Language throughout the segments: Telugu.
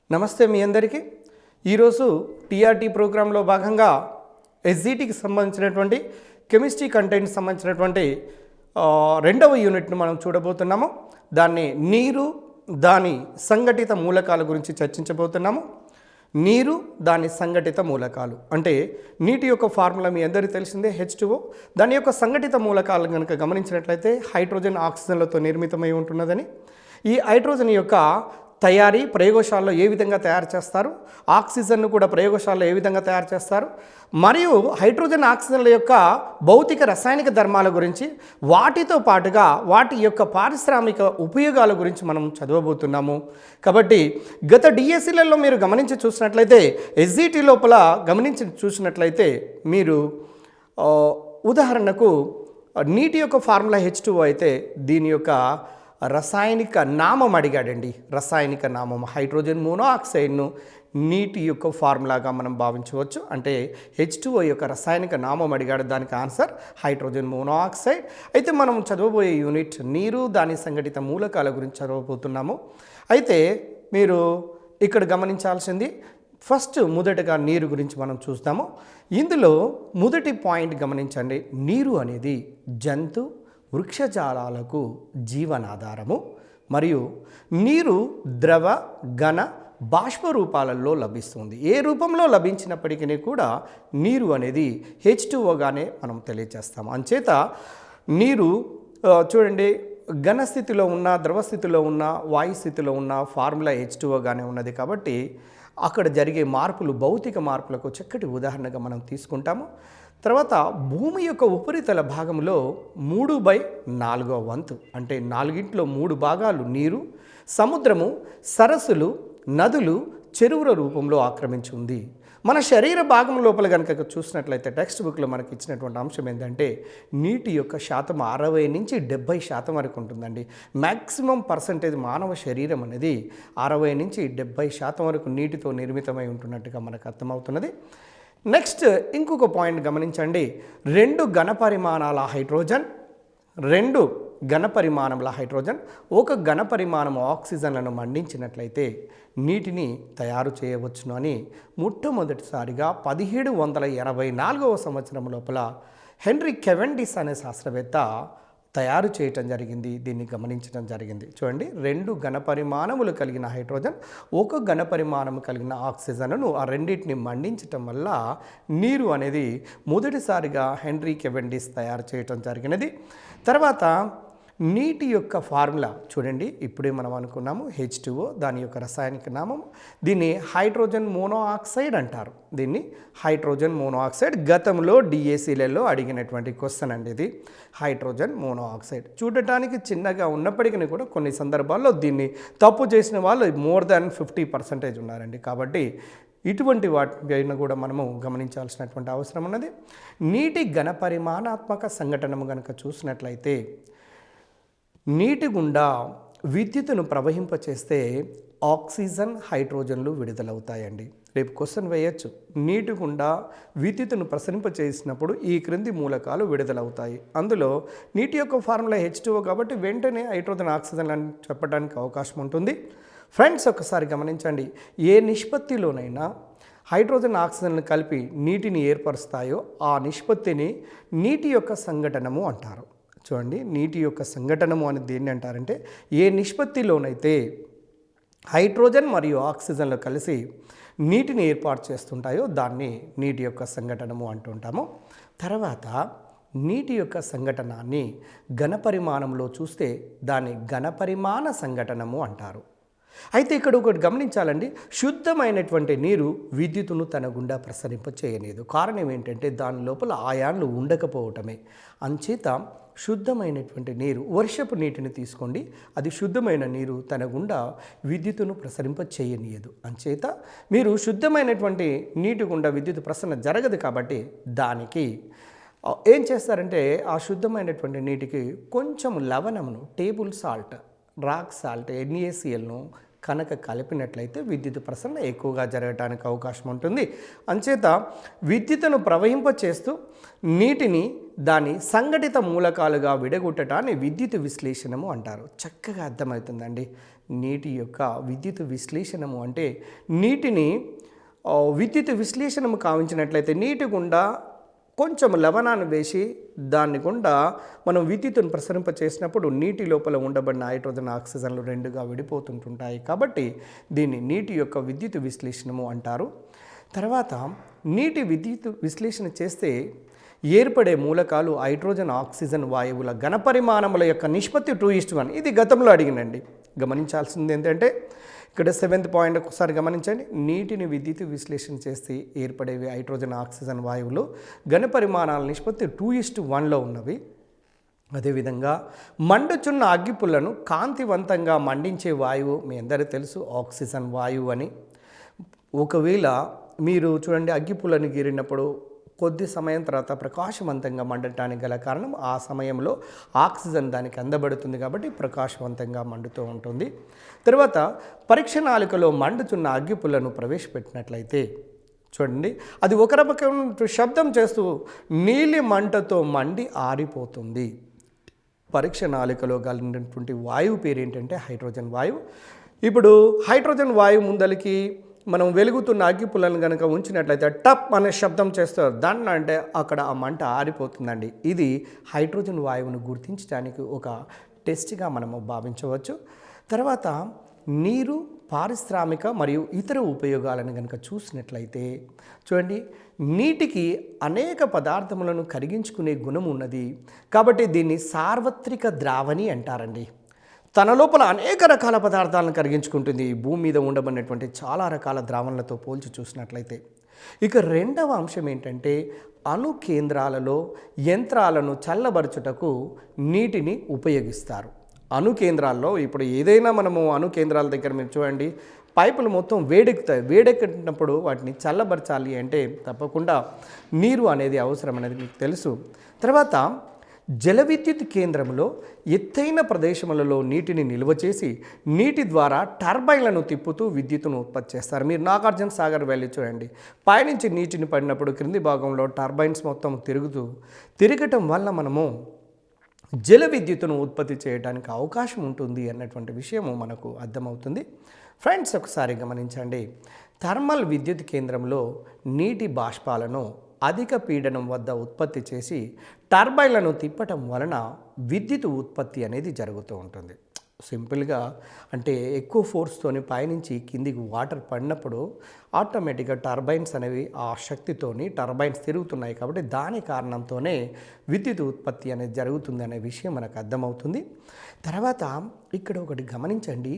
నమస్తే మీ అందరికీ. ఈరోజు టీఆర్టీ ప్రోగ్రాంలో భాగంగా ఎస్జిటికి సంబంధించినటువంటి కెమిస్ట్రీ కంటెంట్ సంబంధించినటువంటి రెండవ యూనిట్ను మనం చూడబోతున్నాము. దాన్ని నీరు దాని సంఘటిత మూలకాల గురించి చర్చించబోతున్నాము. నీరు దాని సంఘటిత మూలకాలు అంటే నీటి యొక్క ఫార్ములా మీ అందరికీ తెలిసిందే H2O. దాని యొక్క సంఘటిత మూలకాలు కనుక గమనించినట్లయితే హైడ్రోజన్ ఆక్సిజన్లతో నిర్మితమై ఉంటున్నదని, ఈ హైడ్రోజన్ యొక్క తయారీ ప్రయోగశాలలో ఏ విధంగా తయారు చేస్తారు, ఆక్సిజన్ను కూడా ప్రయోగశాలలో ఏ విధంగా తయారు చేస్తారు, మరియు హైడ్రోజన్ ఆక్సిజన్ల యొక్క భౌతిక రసాయనిక ధర్మాల గురించి, వాటితో పాటుగా వాటి యొక్క పారిశ్రామిక ఉపయోగాల గురించి మనం చదవబోతున్నాము. కాబట్టి గత డిఎస్సీలలో మీరు గమనించి చూసినట్లయితే, ఎస్జిటి లోపల గమనించి చూసినట్లయితే మీరు ఉదాహరణకు నీటి యొక్క ఫార్ములా H2O అయితే దీని యొక్క రసాయనిక నామం అడిగాడండి. రసాయనిక నామం హైడ్రోజన్ మోనోఆక్సైడ్ను నీటి యొక్క ఫార్ములాగా మనం భావించవచ్చు. అంటే H2O యొక్క రసాయనిక నామం అడిగాడు, దానికి ఆన్సర్ హైడ్రోజన్ మోనోఆక్సైడ్. అయితే మనం చదవబోయే యూనిట్ నీరు దాని సంఘటిత మూలకాల గురించి చదవబోతున్నాము. అయితే మీరు ఇక్కడ గమనించాల్సింది మొదటగా నీరు గురించి మనం చూస్తాము. ఇందులో మొదటి పాయింట్ గమనించండి. నీరు అనేది జంతు వృక్షజాలాలకు జీవనాధారము మరియు నీరు ద్రవ ఘన బాష్ప రూపాలలో లభిస్తుంది. ఏ రూపంలో లభించినప్పటికీ కూడా నీరు అనేది H2Oగానే మనం తెలియజేస్తాము. అంచేత నీరు చూడండి, ఘన స్థితిలో ఉన్న, ద్రవ స్థితిలో ఉన్న, వాయు స్థితిలో ఉన్న ఫార్ములా H2Oగానే ఉన్నది. కాబట్టి అక్కడ జరిగే మార్పులు, భౌతిక మార్పులకు చక్కటి ఉదాహరణగా మనం తీసుకుంటాము. తర్వాత భూమి యొక్క ఉపరితల భాగంలో 3/4 అంటే 4/3 భాగాలు నీరు, సముద్రము, సరస్సులు, నదులు, చెరువుల రూపంలో ఆక్రమించి ఉంది. మన శరీర భాగం లోపల కనుక చూసినట్లయితే టెక్స్ట్ బుక్లో మనకి ఇచ్చినటువంటి అంశం ఏంటంటే నీటి యొక్క శాతం 60 నుంచి 70% వరకు ఉంటుందండి. మ్యాక్సిమం పర్సంటేజ్ మానవ శరీరం అనేది 60 నుంచి 70% వరకు నీటితో నిర్మితమై ఉంటున్నట్టుగా మనకు అర్థమవుతున్నది. నెక్స్ట్ ఇంకొక పాయింట్ గమనించండి. 2 ఘనపరిమాణాల హైడ్రోజన్, 2 ఘనపరిమాణముల హైడ్రోజన్, 1 ఘనపరిమాణం ఆక్సిజన్లను మండించినట్లయితే నీటిని తయారు చేయవచ్చును అని మొట్టమొదటిసారిగా 1784వ సంవత్సరం లోపల హెన్రీ కెవెండిష్ అనే శాస్త్రవేత్త తయారు చేయటం జరిగింది. దీన్ని గమనించడం జరిగింది. చూడండి, 2 ఘనపరిమాణములు కలిగిన హైడ్రోజన్, 1 ఘనపరిమాణము కలిగిన ఆక్సిజన్ను ఆ రెండింటిని మండించటం వల్ల నీరు అనేది మొదటిసారిగా హెన్రీ కెవెండిష్ తయారు చేయటం జరిగినది. తర్వాత నీటి యొక్క ఫార్ములా చూడండి, ఇప్పుడే మనం అనుకున్నాము H2O, దాని యొక్క రసాయనిక నామం. దీన్ని హైడ్రోజన్ మోనోఆక్సైడ్ అంటారు. దీన్ని హైడ్రోజన్ మోనోఆక్సైడ్. గతంలో డిఎస్సీలలో అడిగినటువంటి క్వశ్చన్ అండి ఇది. హైడ్రోజన్ మోనోఆక్సైడ్ చూడటానికి చిన్నగా ఉన్నప్పటికీ కూడా కొన్ని సందర్భాల్లో దీన్ని తప్పు చేసిన వాళ్ళు మోర్ దాన్ 50% ఉన్నారండి. కాబట్టి ఇటువంటి వాటిపైన కూడా మనము గమనించాల్సినటువంటి అవసరం ఉన్నది. నీటి ఘనపరిమాణాత్మక సంఘటనము కనుక చూసినట్లయితే నీటి గుండా విద్యుత్తును ప్రవహింపచేస్తే ఆక్సిజన్, హైడ్రోజన్లు విడుదలవుతాయండి. రేపు క్వశ్చన్ వేయచ్చు, నీటి గుండా విద్యుత్తును ప్రసరింపచేసినప్పుడు ఈ క్రింది మూలకాలు విడుదలవుతాయి. అందులో నీటి యొక్క ఫార్ములా H2O కాబట్టి వెంటనే హైడ్రోజన్, ఆక్సిజన్ అని చెప్పడానికి అవకాశం ఉంటుంది. ఫ్రెండ్స్, ఒకసారి గమనించండి, ఏ నిష్పత్తిలోనైనా హైడ్రోజన్, ఆక్సిజన్లు కలిపి నీటిని ఏర్పరుస్తాయో ఆ నిష్పత్తిని నీటి యొక్క సంఘటనము అంటారు. చూడండి, నీటి యొక్క సంఘటనము అని దేన్ని అంటారంటే, ఏ నిష్పత్తిలోనైతే హైడ్రోజన్ మరియు ఆక్సిజన్లు కలిసి నీటిని ఏర్పాటు చేస్తుంటాయో దాన్ని నీటి యొక్క సంఘటనము అంటుంటాము. తర్వాత నీటి యొక్క సంఘటనాన్ని ఘనపరిమాణంలో చూస్తే దాన్ని ఘనపరిమాణ సంఘటనము అంటారు. అయితే ఇక్కడ ఒకటి గమనించాలండి, శుద్ధమైనటువంటి నీరు విద్యుత్తును తన గుండా ప్రసరింప చేయలేదు. కారణం ఏంటంటే దాని లోపల ఆయాన్లు ఉండకపోవటమే. అంచేత శుద్ధమైనటువంటి నీరు, వర్షపు నీటిని తీసుకోండి, అది శుద్ధమైన నీరు తన గుండా విద్యుత్తును ప్రసరింప చేయనీయదు. అంచేత మీరు శుద్ధమైనటువంటి నీటి గుండా విద్యుత్ ప్రసరణ జరగదు. కాబట్టి దానికి ఏం చేస్తారంటే ఆ శుద్ధమైనటువంటి నీటికి కొంచెం లవణమును, టేబుల్ సాల్ట్, రాక్ సాల్ట్, NaClను కనుక కలిపినట్లయితే విద్యుత్ ప్రసరణ ఎక్కువగా జరగడానికి అవకాశం ఉంటుంది. అంచేత విద్యుత్తును ప్రవహింపచేస్తూ నీటిని దాని సంఘటిత మూలకాలుగా విడగొట్టడాన్ని విద్యుత్ విశ్లేషణము అంటారు. చక్కగా అర్థమవుతుందండి. నీటి యొక్క విద్యుత్ విశ్లేషణము అంటే నీటిని విద్యుత్ విశ్లేషణము కావించినట్లయితే నీటి గుండా కొంచెం లవణాన్ని వేసి దాన్ని గుండా మనం విద్యుత్తును ప్రసరింప చేసినప్పుడు నీటి లోపల ఉండబడిన హైడ్రోజన్ ఆక్సిజన్లు రెండుగా విడిపోతుంటుంటాయి. కాబట్టి దీన్ని నీటి యొక్క విద్యుత్ విశ్లేషణము అంటారు. తర్వాత నీటి విద్యుత్ విశ్లేషణ చేస్తే ఏర్పడే మూలకాలు హైడ్రోజన్ ఆక్సిజన్ వాయువుల ఘనపరిమాణముల యొక్క నిష్పత్తి 2:1. ఇది గతంలో అడిగినండి. గమనించాల్సింది ఏంటంటే ఇక్కడ 7th పాయింట్ ఒకసారి గమనించండి. నీటిని విద్యుత్ విశ్లేషణ చేస్తే ఏర్పడేవి హైడ్రోజన్ ఆక్సిజన్ వాయువులు ఘనపరిమాణాల నిష్పత్తి 2:1లో ఉన్నవి. అదేవిధంగా మండుచున్న అగ్గిపుల్లను కాంతివంతంగా మండించే వాయువు మీ అందరికీ తెలుసు ఆక్సిజన్ వాయువు అని. ఒకవేళ మీరు చూడండి అగ్గిపుల్లను గీరినప్పుడు కొద్ది సమయం తర్వాత ప్రకాశవంతంగా మండటానికి గల కారణం ఆ సమయంలో ఆక్సిజన్ దానికి అందబడుతుంది కాబట్టి ప్రకాశవంతంగా మండుతూ ఉంటుంది. తర్వాత పరీక్ష నాళికలో మండుచున్న అగ్గిపుల్లను ప్రవేశపెట్టినట్లయితే చూడండి అది ఒక రకమైన శబ్దం చేస్తూ నీలి మంటతో మండి ఆరిపోతుంది. పరీక్ష నాళికలో కలిగినటువంటి వాయువు పేరు ఏంటంటే హైడ్రోజన్ వాయువు. ఇప్పుడు హైడ్రోజన్ వాయువు ముందలికి మనం వెలుగుతున్న అగ్గిపుల్లను కనుక ఉంచినట్లయితే టప్ అనే శబ్దం చేస్తారు. దాన్ని అంటే అక్కడ ఆ మంట ఆరిపోతుందండి. ఇది హైడ్రోజన్ వాయువును గుర్తించడానికి ఒక టెస్ట్గా మనము భావించవచ్చు. తర్వాత నీరు పారిశ్రామిక మరియు ఇతర ఉపయోగాలను కనుక చూసినట్లయితే చూడండి నీటికి అనేక పదార్థములను కరిగించుకునే గుణం ఉన్నది. కాబట్టి దీన్ని సార్వత్రిక ద్రావణి అంటారండి. తన లోపల అనేక రకాల పదార్థాలను కరిగించుకుంటుంది భూమి మీద ఉండబడినటువంటి చాలా రకాల ద్రావణలతో పోల్చి చూసినట్లయితే. ఇక రెండవ అంశం ఏంటంటే అణు కేంద్రాలలో యంత్రాలను చల్లబరచుటకు నీటిని ఉపయోగిస్తారు. అణు కేంద్రాల్లో ఇప్పుడు ఏదైనా మనము అణు కేంద్రాల దగ్గర మీరు చూడండి పైపులు మొత్తం వేడెక్కుతాయి. వేడెక్కినప్పుడు వాటిని చల్లబరచాలి అంటే తప్పకుండా నీరు అనేది అవసరం అనేది మీకు తెలుసు. తర్వాత జల విద్యుత్ కేంద్రంలో ఎత్తైన ప్రదేశములలో నీటిని నిల్వ చేసి నీటి ద్వారా టర్బైన్లను తిప్పుతూ విద్యుత్తును ఉత్పత్తి చేస్తారు. మీరు నాగార్జున సాగర్ వెళ్ళి చూడండి పైనుంచి నీటిని పడినప్పుడు క్రింది భాగంలో టర్బైన్స్ మొత్తం తిరగటం వల్ల మనము జల విద్యుత్తును ఉత్పత్తి చేయడానికి అవకాశం ఉంటుంది అన్నటువంటి విషయము మనకు అర్థమవుతుంది. ఫ్రెండ్స్ ఒకసారి గమనించండి. థర్మల్ విద్యుత్ కేంద్రంలో నీటి బాష్పాలను అధిక పీడనం వద్ద ఉత్పత్తి చేసి టర్బైన్లను తిప్పటం వలన విద్యుత్ ఉత్పత్తి అనేది జరుగుతూ ఉంటుంది. సింపుల్గా అంటే ఎక్కువ ఫోర్స్తోని పైనుంచి కిందికి వాటర్ పడినప్పుడు ఆటోమేటిక్గా టర్బైన్స్ అనేవి ఆ శక్తితోని టర్బైన్స్ తిరుగుతున్నాయి కాబట్టి దాని కారణంతోనే విద్యుత్ ఉత్పత్తి అనేది జరుగుతుంది అనే విషయం మనకు అర్థమవుతుంది. తర్వాత ఇక్కడ ఒకటి గమనించండి.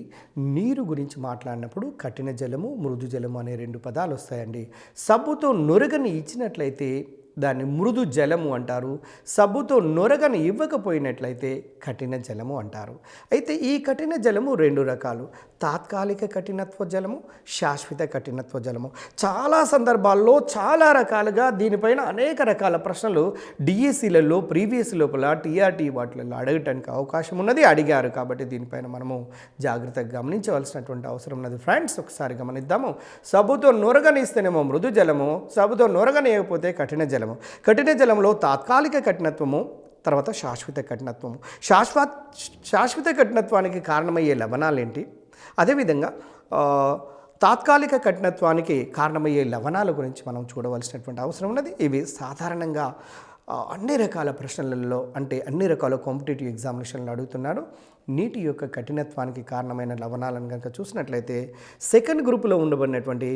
నీరు గురించి మాట్లాడినప్పుడు కఠిన జలము మృదు జలము అనే 2 పదాలు వస్తాయండి. సబ్బుతో నురగని ఇచ్చినట్లయితే దాన్ని మృదు జలము అంటారు. సబ్బుతో నొరగని ఇవ్వకపోయినట్లయితే కఠిన జలము అంటారు. అయితే ఈ కఠిన జలము 2 రకాలు. తాత్కాలిక కఠినత్వ జలము, శాశ్వత కఠినత్వ జలము. చాలా సందర్భాల్లో చాలా రకాలుగా దీనిపైన అనేక రకాల ప్రశ్నలు డిఎస్సీలలో ప్రీవియస్ లోపల టీఆర్టీ వాటిలలో అడగటానికి అవకాశం ఉన్నది, అడిగారు. కాబట్టి దీనిపైన మనము జాగ్రత్తగా గమనించవలసినటువంటి అవసరం ఉన్నది. ఫ్రెండ్స్ ఒకసారి గమనిద్దాము. సబ్బుతో నొరగనిస్తేనేమో మృదు జలము, సబ్బుతో నొరగనియకపోతే కఠిన జలము. కఠిన జలంలో తాత్కాలిక కఠినత్వము, తర్వాత శాశ్వత కఠినత్వము. శాశ్వత కఠినత్వానికి కారణమయ్యే లవణాలు ఏంటి, అదేవిధంగా తాత్కాలిక కఠినత్వానికి కారణమయ్యే లవణాల గురించి మనం చూడవలసినటువంటి అవసరం ఉన్నది. ఇవి సాధారణంగా అన్ని రకాల ప్రశ్నలలో అంటే అన్ని రకాల కాంపిటేటివ్ ఎగ్జామినేషన్లు అడుగుతున్నాడు. నీటి యొక్క కఠినత్వానికి కారణమైన లవణాలను కనుక చూసినట్లయితే సెకండ్ గ్రూపులో ఉండబడినటువంటి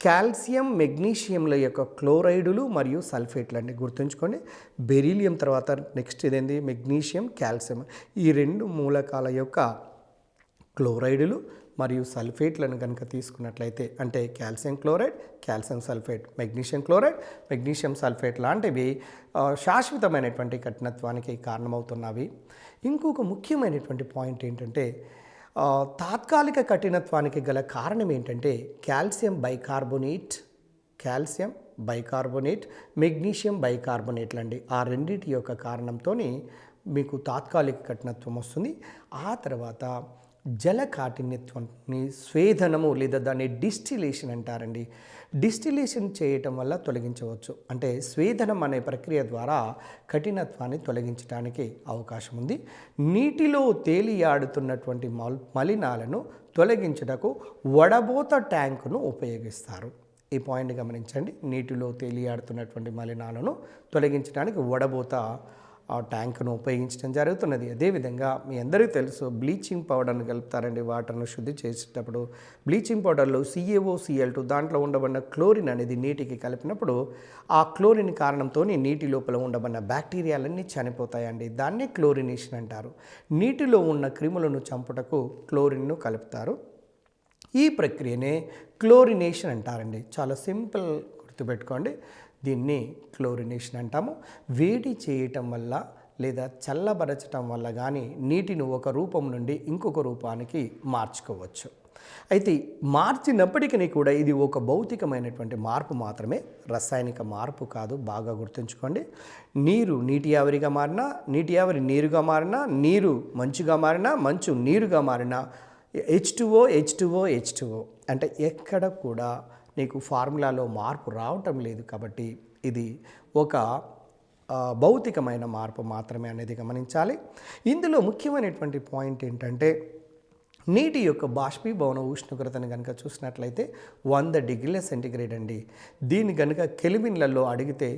కాల్షియం మెగ్నీషియంల యొక్క క్లోరైడులు మరియు సల్ఫేట్లు అండి. గుర్తుంచుకోండి, బెరీలియం తర్వాత నెక్స్ట్ ఇదేంది మెగ్నీషియం, కాల్షియం. ఈ 2 మూలకాల యొక్క క్లోరైడులు మరియు సల్ఫేట్లను కనుక తీసుకున్నట్లయితే అంటే calcium chloride, calcium sulphate, magnesium chloride, magnesium sulphate లాంటివి శాశ్వతమైనటువంటి కఠినత్వానికి కారణమవుతున్నవి. ఇంకొక ముఖ్యమైనటువంటి పాయింట్ ఏంటంటే తాత్కాలిక కఠినత్వానికి గల కారణం ఏంటంటే కాల్షియం బైకార్బోనేట్, మెగ్నీషియం బైకార్బోనేట్లు అండి. ఆ రెండింటి యొక్క కారణంతో మీకు తాత్కాలిక కఠినత్వం వస్తుంది. ఆ తర్వాత జల కాఠిన్యత్వాన్ని స్వేదనము లేదా దాన్ని డిస్టిలేషన్ అంటారండి. డిస్టిలేషన్ చేయటం వల్ల తొలగించవచ్చు. అంటే స్వేదనం అనే ప్రక్రియ ద్వారా కఠినత్వాన్ని తొలగించడానికి అవకాశం ఉంది. నీటిలో తేలియాడుతున్నటువంటి మలినాలను తొలగించుటకు వడబోత ట్యాంకును ఉపయోగిస్తారు. ఈ పాయింట్ గమనించండి. నీటిలో తేలియాడుతున్నటువంటి మలినాలను తొలగించడానికి వడబోత ట్యాంకును ఉపయోగించడం జరుగుతున్నది. అదేవిధంగా మీ అందరికీ తెలుసు బ్లీచింగ్ పౌడర్ను కలుపుతారండి. వాటర్ను శుద్ధి చేసేటప్పుడు బ్లీచింగ్ పౌడర్లో CaOCl2 దాంట్లో ఉండబడిన క్లోరిన్ అనేది నీటికి కలిపినప్పుడు ఆ క్లోరిన్ కారణంతో నీటి లోపల ఉండబడిన బ్యాక్టీరియాలన్నీ చనిపోతాయండి. దాన్ని క్లోరినేషన్ అంటారు. నీటిలో ఉన్న క్రిములను చంపుటకు క్లోరిన్ను కలుపుతారు. ఈ ప్రక్రియనే క్లోరినేషన్ అంటారండి. చాలా సింపుల్, గుర్తుపెట్టుకోండి. దీన్ని క్లోరినేషన్ అంటాము. వేడి చేయటం వల్ల లేదా చల్లబరచటం వల్ల కానీ నీటిని ఒక రూపం నుండి ఇంకొక రూపానికి మార్చుకోవచ్చు. అయితే మార్చినప్పటికీ కూడా ఇది ఒక భౌతికమైనటువంటి మార్పు మాత్రమే, రసాయనిక మార్పు కాదు. బాగా గుర్తుంచుకోండి. నీరు నీటి ఆవిరిగా మారినా, నీటి ఆవిరి నీరుగా మారినా, నీరు మంచుగా మారినా, మంచు నీరుగా మారినా, H2O అంటే ఎక్కడ కూడా నీకు ఫార్ములాలో మార్పు రావటం లేదు. కాబట్టి ఇది ఒక భౌతికమైన మార్పు మాత్రమే అనేది గమనించాలి. ఇందులో ముఖ్యమైనటువంటి పాయింట్ ఏంటంటే నీటి యొక్క బాష్పీభవన ఉష్ణోగ్రతను కనుక చూసినట్లయితే 100 డిగ్రీల సెంటీగ్రేడ్ అండి. దీన్ని కనుక కెల్విన్లలో అడిగితే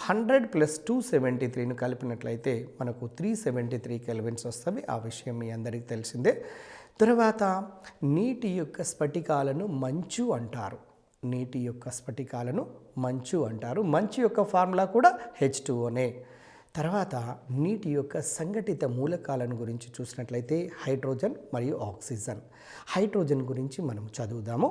100 + 273ను కలిపినట్లయితే మనకు 373 కెల్విన్స్ వస్తుంది. ఆ విషయం మీ అందరికీ తెలిసిందే. తర్వాత నీటి యొక్క స్ఫటికాలను మంచు అంటారు. నీటి యొక్క స్ఫటికాలను మంచు అంటారు. మంచు యొక్క ఫార్ములా కూడా H2Oనే. తర్వాత నీటి యొక్క సంఘటిత మూలకాలను గురించి చూసినట్లయితే హైడ్రోజన్ మరియు ఆక్సిజన్. హైడ్రోజన్ గురించి మనం చదువుదాము.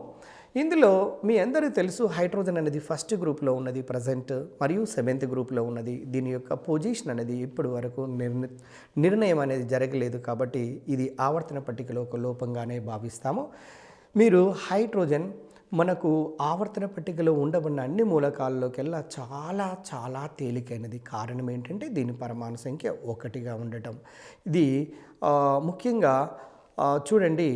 ఇందులో మీ అందరికీ తెలుసు హైడ్రోజన్ అనేది ఫస్ట్ గ్రూప్లో ఉన్నది ప్రజెంట్, మరియు 7th గ్రూప్లో ఉన్నది. దీని యొక్క పొజిషన్ అనేది ఇప్పటి వరకు నిర్ణయం అనేది జరగలేదు. కాబట్టి ఇది ఆవర్తన పట్టికలో ఒక లోపంగానే భావిస్తాము. మీరు హైడ్రోజన్ మనకు ఆవర్తన పట్టికలో ఉండబడిన అన్ని మూలకాల్లోకెల్లా చాలా చాలా తేలికైనది. కారణం ఏంటంటే దీని పరమాణు సంఖ్య 1గా ఉండటం. ఇది ముఖ్యంగా చూడండి,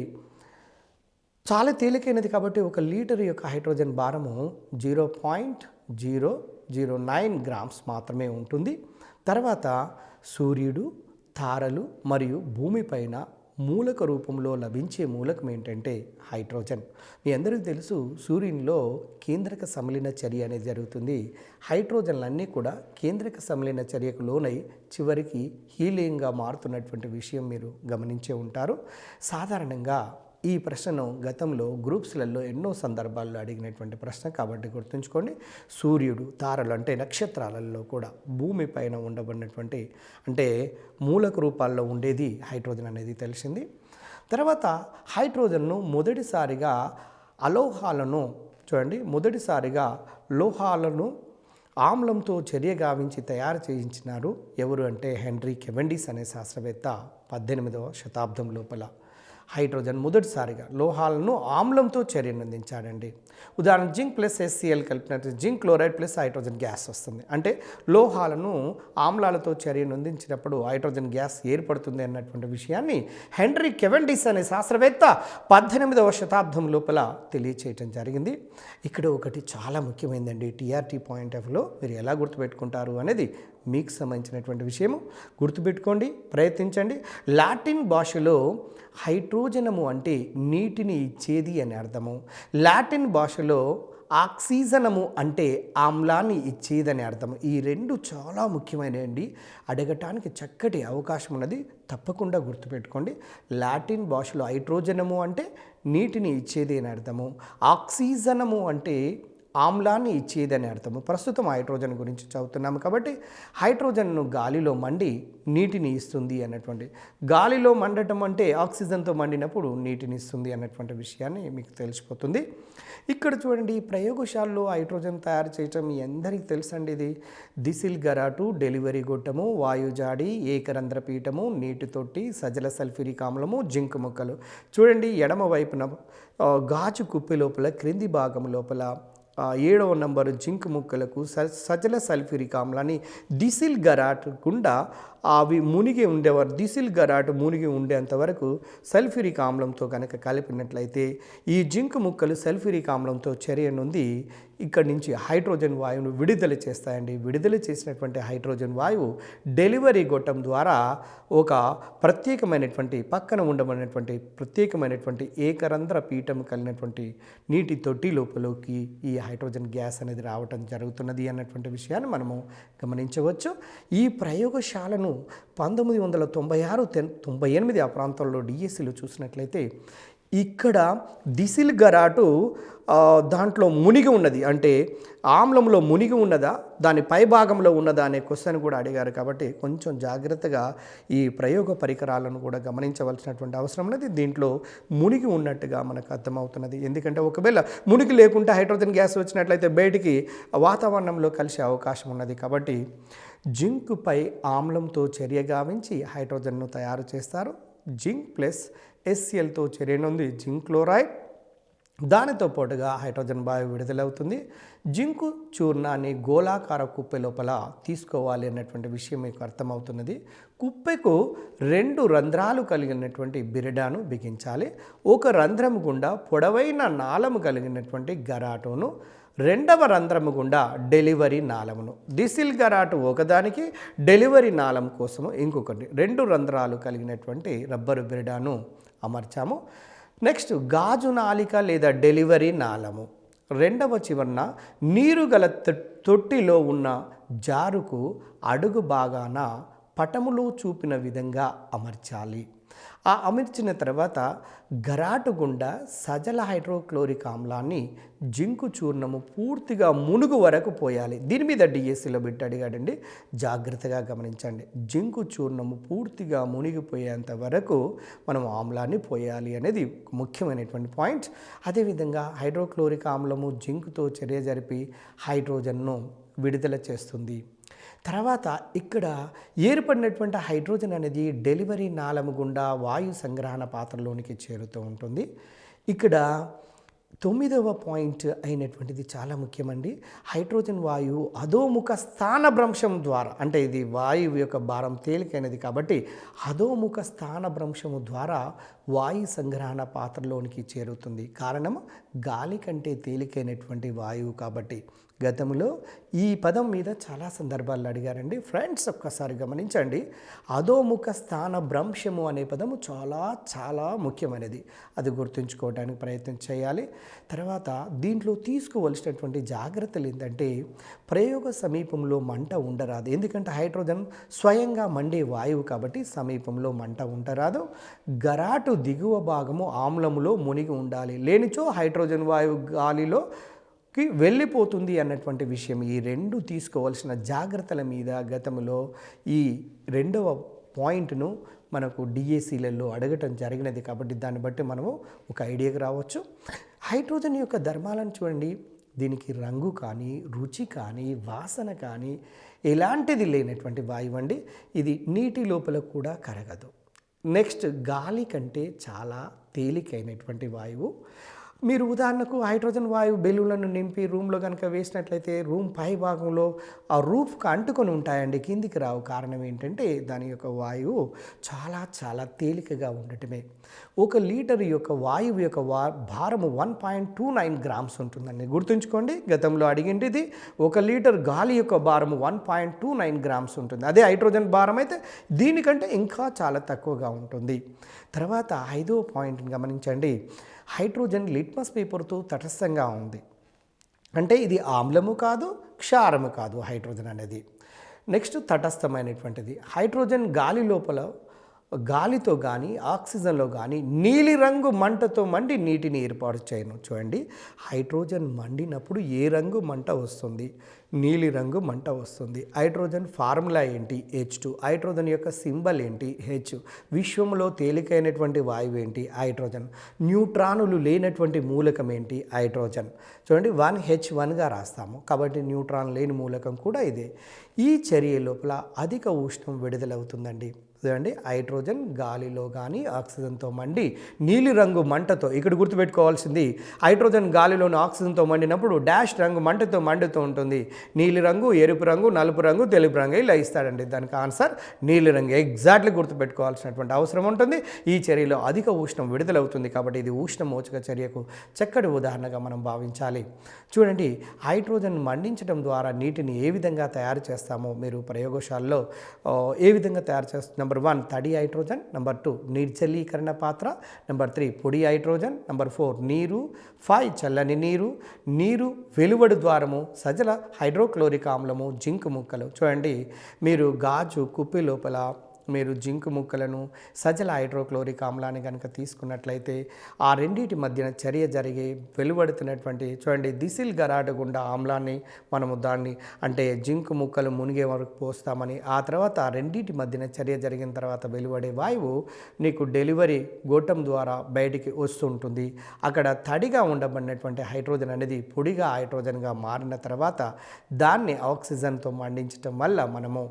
చాలా తేలికైనది కాబట్టి 1 లీటర్ యొక్క హైడ్రోజన్ భారము 0.009 గ్రామ్స్ మాత్రమే ఉంటుంది. తర్వాత సూర్యుడు, తారలు మరియు భూమిపైన మూలక రూపంలో లభించే మూలకం ఏంటంటే హైడ్రోజన్. మీ అందరికీ తెలుసు సూర్యునిలో కేంద్రక సమ్మేళన చర్య అనేది జరుగుతుంది. హైడ్రోజన్లన్నీ కూడా కేంద్రక సమ్మేళన చర్యకు లోనై చివరికి హీలియంగా మారుతున్నటువంటి విషయం మీరు గమనించే ఉంటారు. సాధారణంగా ఈ ప్రశ్నను గతంలో గ్రూప్స్లలో ఎన్నో సందర్భాల్లో అడిగినటువంటి ప్రశ్న కాబట్టి గుర్తుంచుకోండి. సూర్యుడు, తారలు అంటే నక్షత్రాలలో కూడా భూమిపైన ఉండబడినటువంటి అంటే మూలక రూపాల్లో ఉండేది హైడ్రోజన్ అనేది తెలిసింది. తర్వాత హైడ్రోజన్ను మొదటిసారిగా అలోహాలను మొదటిసారిగా లోహాలను ఆమ్లంతో చర్య గావించి తయారు చేయించినారు. ఎవరు అంటే హెన్రీ కెవెండిష్ అనే శాస్త్రవేత్త 18వ శతాబ్దం లోపల హైడ్రోజన్ మొదటిసారిగా లోహాలను ఆమ్లంతో చర్యను అందించాడండి. ఉదాహరణ జింక్ ప్లస్ HCl కలిపినట్టు zinc chloride plus hydrogen gas వస్తుంది. అంటే లోహాలను ఆమ్లాలతో చర్యను అందించినప్పుడు హైడ్రోజన్ గ్యాస్ ఏర్పడుతుంది అన్నటువంటి విషయాన్ని హెన్రీ కెవెండిష్ అనే శాస్త్రవేత్త 18వ శతాబ్దం లోపల తెలియచేయటం జరిగింది. ఇక్కడ ఒకటి చాలా ముఖ్యమైనదండి. TRT పాయింట్ ఆఫ్ వ్యూలో మీరు ఎలా గుర్తుపెట్టుకుంటారు అనేది మీకు సంబంధించినటువంటి విషయము. గుర్తుపెట్టుకోండి, ప్రయత్నించండి. లాటిన్ భాషలో హైడ్రోజనము అంటే నీటిని ఇచ్చేది అని అర్థము. లాటిన్ భాషలో ఆక్సిజనము అంటే ఆమ్లాన్ని ఇచ్చేదని అర్థం. ఈ రెండు చాలా ముఖ్యమైనవి, అడగటానికి చక్కటి అవకాశం ఉన్నది. తప్పకుండా గుర్తుపెట్టుకోండి. లాటిన్ భాషలో హైడ్రోజనము అంటే నీటిని ఇచ్చేది అని అర్థము. ఆక్సిజనము అంటే ఆమ్లాన్ని ఇచ్చేదని అర్థము. ప్రస్తుతం హైడ్రోజన్ గురించి చదువుతున్నాము కాబట్టి హైడ్రోజన్ను గాలిలో మండి నీటిని ఇస్తుంది అన్నటువంటి, గాలిలో మండటం అంటే ఆక్సిజన్తో మండినప్పుడు నీటిని ఇస్తుంది అన్నటువంటి విషయాన్ని మీకు తెలిసిపోతుంది. ఇక్కడ చూడండి, ప్రయోగశాలలో హైడ్రోజన్ తయారు చేయటం మీ అందరికీ తెలుసండి. ఇది దిసిల్ గరాటు, డెలివరీ గొట్టము, వాయుజాడి, ఏకరంధ్ర పీఠము, నీటి తొట్టి, సజల సల్ఫ్యూరిక్ ఆమ్లము, జింక్ ముక్కలు. చూడండి, ఎడమ వైపున గాజు కుప్పి లోపల క్రింది భాగం లోపల 7వ నంబరు జింక్ ముక్కలకు సజల సల్ఫ్యూరిక్ ఆమ్లాన్ని డిసిల్ గరాట్ గుండా అవి మునిగి ఉండేవారు, దిసిల్ గరాటు మునిగి ఉండేంత వరకు సల్ఫ్యూరిక్ ఆమ్లంతో కనుక కలిపినట్లయితే ఈ జింక్ ముక్కలు సల్ఫ్యూరిక్ ఆమ్లంతో చర్య నుండి ఇక్కడి నుంచి హైడ్రోజన్ వాయువును విడుదల చేస్తాయండి. విడుదల చేసినటువంటి హైడ్రోజన్ వాయువు డెలివరీ గొట్టం ద్వారా ఒక ప్రత్యేకమైనటువంటి పక్కన ఉండబడినటువంటి ప్రత్యేకమైనటువంటి ఏకరంధ్ర పీఠం కలిగినటువంటి నీటి తొట్టి లోపలికి ఈ హైడ్రోజన్ గ్యాస్ అనేది రావటం జరుగుతున్నది అన్నటువంటి విషయాన్ని మనము గమనించవచ్చు. ఈ ప్రయోగశాలను 1996, 98 ఆ ప్రాంతాల్లో డిఎస్సిలో చూసినట్లయితే ఇక్కడ దిసిల్ గరాటు దాంట్లో మునిగి ఉన్నది, అంటే ఆమ్లంలో మునిగి ఉన్నదా, దాని పై భాగంలో ఉన్నదా అనే క్వశ్చన్ కూడా అడిగారు. కాబట్టి కొంచెం జాగ్రత్తగా ఈ ప్రయోగ పరికరాలను కూడా గమనించవలసినటువంటి అవసరం ఉన్నది. దీంట్లో మునిగి ఉన్నట్టుగా మనకు అర్థమవుతున్నది. ఎందుకంటే ఒకవేళ మునిగి లేకుంటే హైడ్రోజన్ గ్యాస్ వచ్చినట్లయితే బయటికి వాతావరణంలో కలిసే అవకాశం ఉన్నది. కాబట్టి జింక్పై ఆమ్లంతో చర్య గావించి హైడ్రోజన్ను తయారు చేస్తారు. జింక్ ప్లస్ HClతో చర్యనుంది జింక్ క్లోరైడ్, దానితో పాటుగా హైడ్రోజన్ వాయువు విడుదలవుతుంది. జింకు చూర్ణాన్ని గోళాకార కుప్పె లోపల తీసుకోవాలి అన్నటువంటి విషయం మీకు అర్థమవుతున్నది. కుప్పెకు 2 రంధ్రాలు కలిగినటువంటి బిరడాను బిగించాలి. ఒక రంధ్రం గుండా పొడవైన నాళము కలిగినటువంటి గరాటును, రెండవ రంధ్రము గుండా డెలివరీ నాళమును, దిసిల్ గరాటు ఒకదానికి, డెలివరీ నాళం కోసము ఇంకొకటి 2 రంధ్రాలు కలిగినటువంటి రబ్బరు బిరడాను అమర్చాము. నెక్స్ట్ గాజు నాలిక లేదా డెలివరీ నాళము రెండవ చివరన నీరు గల తొట్టిలో ఉన్న జారుకు అడుగు భాగాన పటములో చూపిన విధంగా అమర్చాలి. ఆ అమర్చిన తర్వాత గరాటు గుండా సజల హైడ్రోక్లోరిక్ ఆమ్లాన్ని జింకు చూర్ణము పూర్తిగా మునుగు వరకు పోయాలి. దీని మీద డిఎస్సిలో బిట్ అడిగాడండి, జాగ్రత్తగా గమనించండి. జింకు చూర్ణము పూర్తిగా మునిగిపోయేంత వరకు మనం ఆమ్లాన్ని పోయాలి అనేది ముఖ్యమైనటువంటి పాయింట్. అదేవిధంగా హైడ్రోక్లోరిక్ ఆమ్లము జింకుతో చర్య జరిపి హైడ్రోజన్ను విడుదల చేస్తుంది. తర్వాత ఇక్కడ ఏర్పడినటువంటి హైడ్రోజన్ అనేది డెలివరీ నాళము గుండా వాయు సంగ్రహణ పాత్రలోనికి చేరుతూ ఉంటుంది. ఇక్కడ 9వ పాయింట్ అయినటువంటిది చాలా ముఖ్యమండి. హైడ్రోజన్ వాయువు అధోముఖ స్థానభ్రంశం ద్వారా, అంటే ఇది వాయువు యొక్క భారం తేలికైనది కాబట్టి అధోముఖ స్థానభ్రంశము ద్వారా వాయు సంగ్రహణ పాత్రలోనికి చేరుతుంది. కారణం గాలి కంటే తేలికైనటువంటి వాయువు కాబట్టి. గతంలో ఈ పదం మీద చాలా సందర్భాల్లో అడిగారండి. ఫ్రెండ్స్ ఒక్కసారి గమనించండి, అధోముఖ స్థాన భ్రంశము అనే పదము చాలా చాలా ముఖ్యమైనది. అది గుర్తుంచుకోవడానికి ప్రయత్నం చేయాలి. తర్వాత దీంట్లో తీసుకోవలసినటువంటి జాగ్రత్తలు ఏంటంటే, ప్రయోగ సమీపంలో మంట ఉండరాదు. ఎందుకంటే హైడ్రోజన్ స్వయంగా మండే వాయువు కాబట్టి సమీపంలో మంట ఉండరాదు. గరాటు దిగువ భాగము ఆమ్లములో మునిగి ఉండాలి, లేనిచో హైడ్రోజన్ వాయువు గాలిలో వెళ్ళిపోతుంది అన్నటువంటి విషయం. ఈ 2 తీసుకోవాల్సిన జాగ్రత్తల మీద గతంలో ఈ 2వ పాయింట్ను మనకు డిఎస్సిలలో అడగటం జరిగినది కాబట్టి దాన్ని బట్టి మనము ఒక ఐడియాకి రావచ్చు. హైడ్రోజన్ యొక్క ధర్మాలను చూడండి. దీనికి రంగు కానీ, రుచి కానీ, వాసన కానీ ఎలాంటిది లేనటువంటి వాయువు అండి. ఇది నీటి లోపల కూడా కరగదు. నెక్స్ట్ గాలి కంటే చాలా తేలికైనటువంటి వాయువు. మీరు ఉదాహరణకు హైడ్రోజన్ వాయువు బెలూన్లను నింపి రూమ్లో కనుక వేసినట్లయితే రూమ్ పై భాగంలో ఆ రూఫ్కి అంటుకొని ఉంటాయండి, కిందికి రావు. కారణం ఏంటంటే దాని యొక్క వాయువు చాలా చాలా తేలికగా ఉండటమే. 1 లీటర్ యొక్క వాయువు యొక్క భారము 1.29 గ్రామ్స్ ఉంటుందండి. గుర్తుంచుకోండి, గతంలో అడిగింటిది 1 లీటర్ గాలి యొక్క భారము 1.29 గ్రామ్స్ ఉంటుంది. అదే హైడ్రోజన్ భారం అయితే దీనికంటే ఇంకా చాలా తక్కువగా ఉంటుంది. తర్వాత 5వ పాయింట్ని గమనించండి. హైడ్రోజన్ లిట్మస్ పేపర్తో తటస్థంగా ఉంది. అంటే ఇది ఆమ్లము కాదు, క్షారము కాదు హైడ్రోజన్ అనేది. నెక్స్ట్ తటస్థమైనటువంటిది. హైడ్రోజన్ గాలి లోపల గాలితో కానీ ఆక్సిజన్లో కానీ నీలిరంగు మంటతో మండి నీటిని ఏర్పాటు చేయను. చూడండి, హైడ్రోజన్ మండినప్పుడు ఏ రంగు మంట వస్తుంది? నీలిరంగు మంట వస్తుంది. హైడ్రోజన్ ఫార్ములా ఏంటి? H2. హైడ్రోజన్ యొక్క సింబల్ ఏంటి? H. విశ్వంలో తేలికైనటువంటి వాయువు ఏంటి? హైడ్రోజన్. న్యూట్రానులు లేనటువంటి మూలకం ఏంటి? హైడ్రోజన్. చూడండి, 1H1గా రాస్తాము కాబట్టి న్యూట్రాన్ లేని మూలకం కూడా ఇదే. ఈ చర్య లోపల అధిక ఉష్ణం విడుదలవుతుందండి. చూడండి, హైడ్రోజన్ గాలిలో కానీ ఆక్సిజన్తో మండి నీలిరంగు మంటతో, ఇక్కడ గుర్తుపెట్టుకోవాల్సింది హైడ్రోజన్ గాలిలోని ఆక్సిజన్తో మండినప్పుడు డాష్ రంగు మంటతో మండుతూ ఉంటుంది. నీలిరంగు, ఎరుపు రంగు, నలుపు రంగు, తెలుపు రంగు ఇలా ఇస్తాడండి. దానికి ఆన్సర్ నీలిరంగు. ఎగ్జాక్ట్లీ గుర్తుపెట్టుకోవాల్సినటువంటి అవసరం ఉంటుంది. ఈ చర్యలో అధిక ఉష్ణం విడుదలవుతుంది కాబట్టి ఇది ఉష్ణమోచక చర్యకు చక్కటి ఉదాహరణగా మనం భావించాలి. చూడండి, హైడ్రోజన్ మండించడం ద్వారా నీటిని ఏ విధంగా తయారు చేస్తామో మీరు ప్రయోగశాలలో ఏ విధంగా తయారు చేస్తాం. నెంబర్ 1 తడి హైడ్రోజన్, నెంబర్ 2 నిర్జలీకరణ పాత్ర, నెంబర్ 3 పొడి హైడ్రోజన్, నెంబర్ 4 నీరు, 5 చల్లని నీరు, నీరు వెలువడు ద్వారము, సజల హైడ్రోక్లోరిక్ ఆమ్లము, జింక్ ముక్కలు. చూడండి, మీరు గాజు కుప్పి లోపల మీరు జింక్ ముక్కలను, సజల హైడ్రోక్లోరిక్ ఆమ్లాన్ని కనుక తీసుకున్నట్లయితే ఆ రెండింటి మధ్యన చర్య జరిగి వెలువడుతున్నటువంటి, చూడండి, దిసిల్ గరాట గుండా ఆమ్లాన్ని మనము దాన్ని అంటే జింక్ ముక్కలు మునిగే వరకు పోస్తామని, ఆ తర్వాత ఆ రెండింటి మధ్యన చర్య జరిగిన తర్వాత వెలువడే వాయువు నీకు డెలివరీ గోటం ద్వారా బయటికి వస్తుంటుంది. అక్కడ తడిగా ఉండబడినటువంటి హైడ్రోజన్ అనేది పొడిగా హైడ్రోజన్గా మారిన తర్వాత దాన్ని ఆక్సిజన్తో మండించడం వల్ల మనము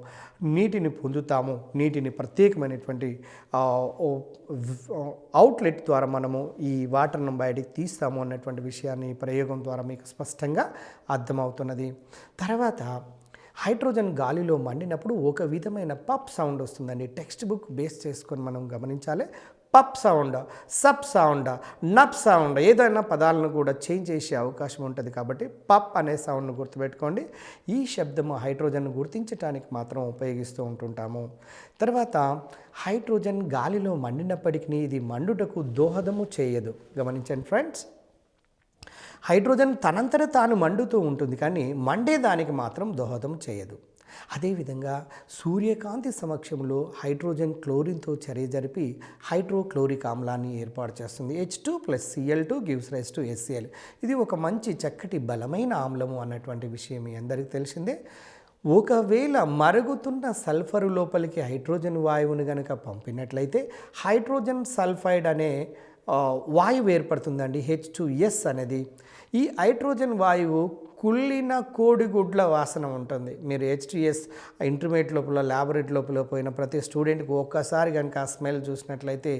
నీటిని పొందుతాము. నీటిని ప్రత్యేకమైనటువంటి అవుట్లెట్ ద్వారా మనము ఈ వాటర్ను బయటికి తీస్తాము అన్నటువంటి విషయాన్ని ప్రయోగం ద్వారా మీకు స్పష్టంగా అర్థమవుతున్నది. తర్వాత హైడ్రోజన్ గాలిలో మండినప్పుడు ఒక విధమైన పప్ సౌండ్ వస్తుందండి. టెక్స్ట్ బుక్ బేస్ చేసుకొని మనం గమనించాలి. పప్ సౌండ్, సబ్ సౌండ్, నప్ సౌండ్, ఏదైనా పదాలను కూడా చేంజ్ చేసే అవకాశం ఉంటుంది కాబట్టి పప్ అనే సౌండ్ను గుర్తుపెట్టుకోండి. ఈ శబ్దము హైడ్రోజన్ను గుర్తించడానికి మాత్రం ఉపయోగిస్తూ ఉంటుంటాము. తర్వాత హైడ్రోజన్ గాలిలో మండినప్పటికీ ఇది మండుటకు దోహదము చేయదు. గమనించండి ఫ్రెండ్స్, హైడ్రోజన్ తనంతట తాను మండుతూ ఉంటుంది కానీ మండేదానికి మాత్రం దోహదం చేయదు. అదేవిధంగా సూర్యకాంతి సమక్షంలో హైడ్రోజన్ క్లోరిన్తో చర్య జరిపి హైడ్రోక్లోరిక్ ఆమ్లాన్ని ఏర్పాటు చేస్తుంది. H2+Cl2 gives rise to HCl. ఇది ఒక మంచి చక్కటి బలమైన ఆమ్లము అన్నటువంటి విషయం మీ అందరికీ తెలిసిందే. ఒకవేళ మరుగుతున్న సల్ఫరు లోపలికి హైడ్రోజన్ వాయువును కనుక పంపినట్లయితే హైడ్రోజన్ సల్ఫైడ్ అనే వాయువు ఏర్పడుతుందండి, H2S అనేది. ఈ హైడ్రోజన్ వాయువు కుళ్ళిన కోడిగుడ్ల వాసన ఉంటుంది. మీరు H2S ఇంటర్మీడియట్ లోపల ల్యాబొరేటరీ లోపల పోయిన ప్రతి స్టూడెంట్కి ఒక్కసారి కనుక ఆ స్మెల్ చూసినట్లయితే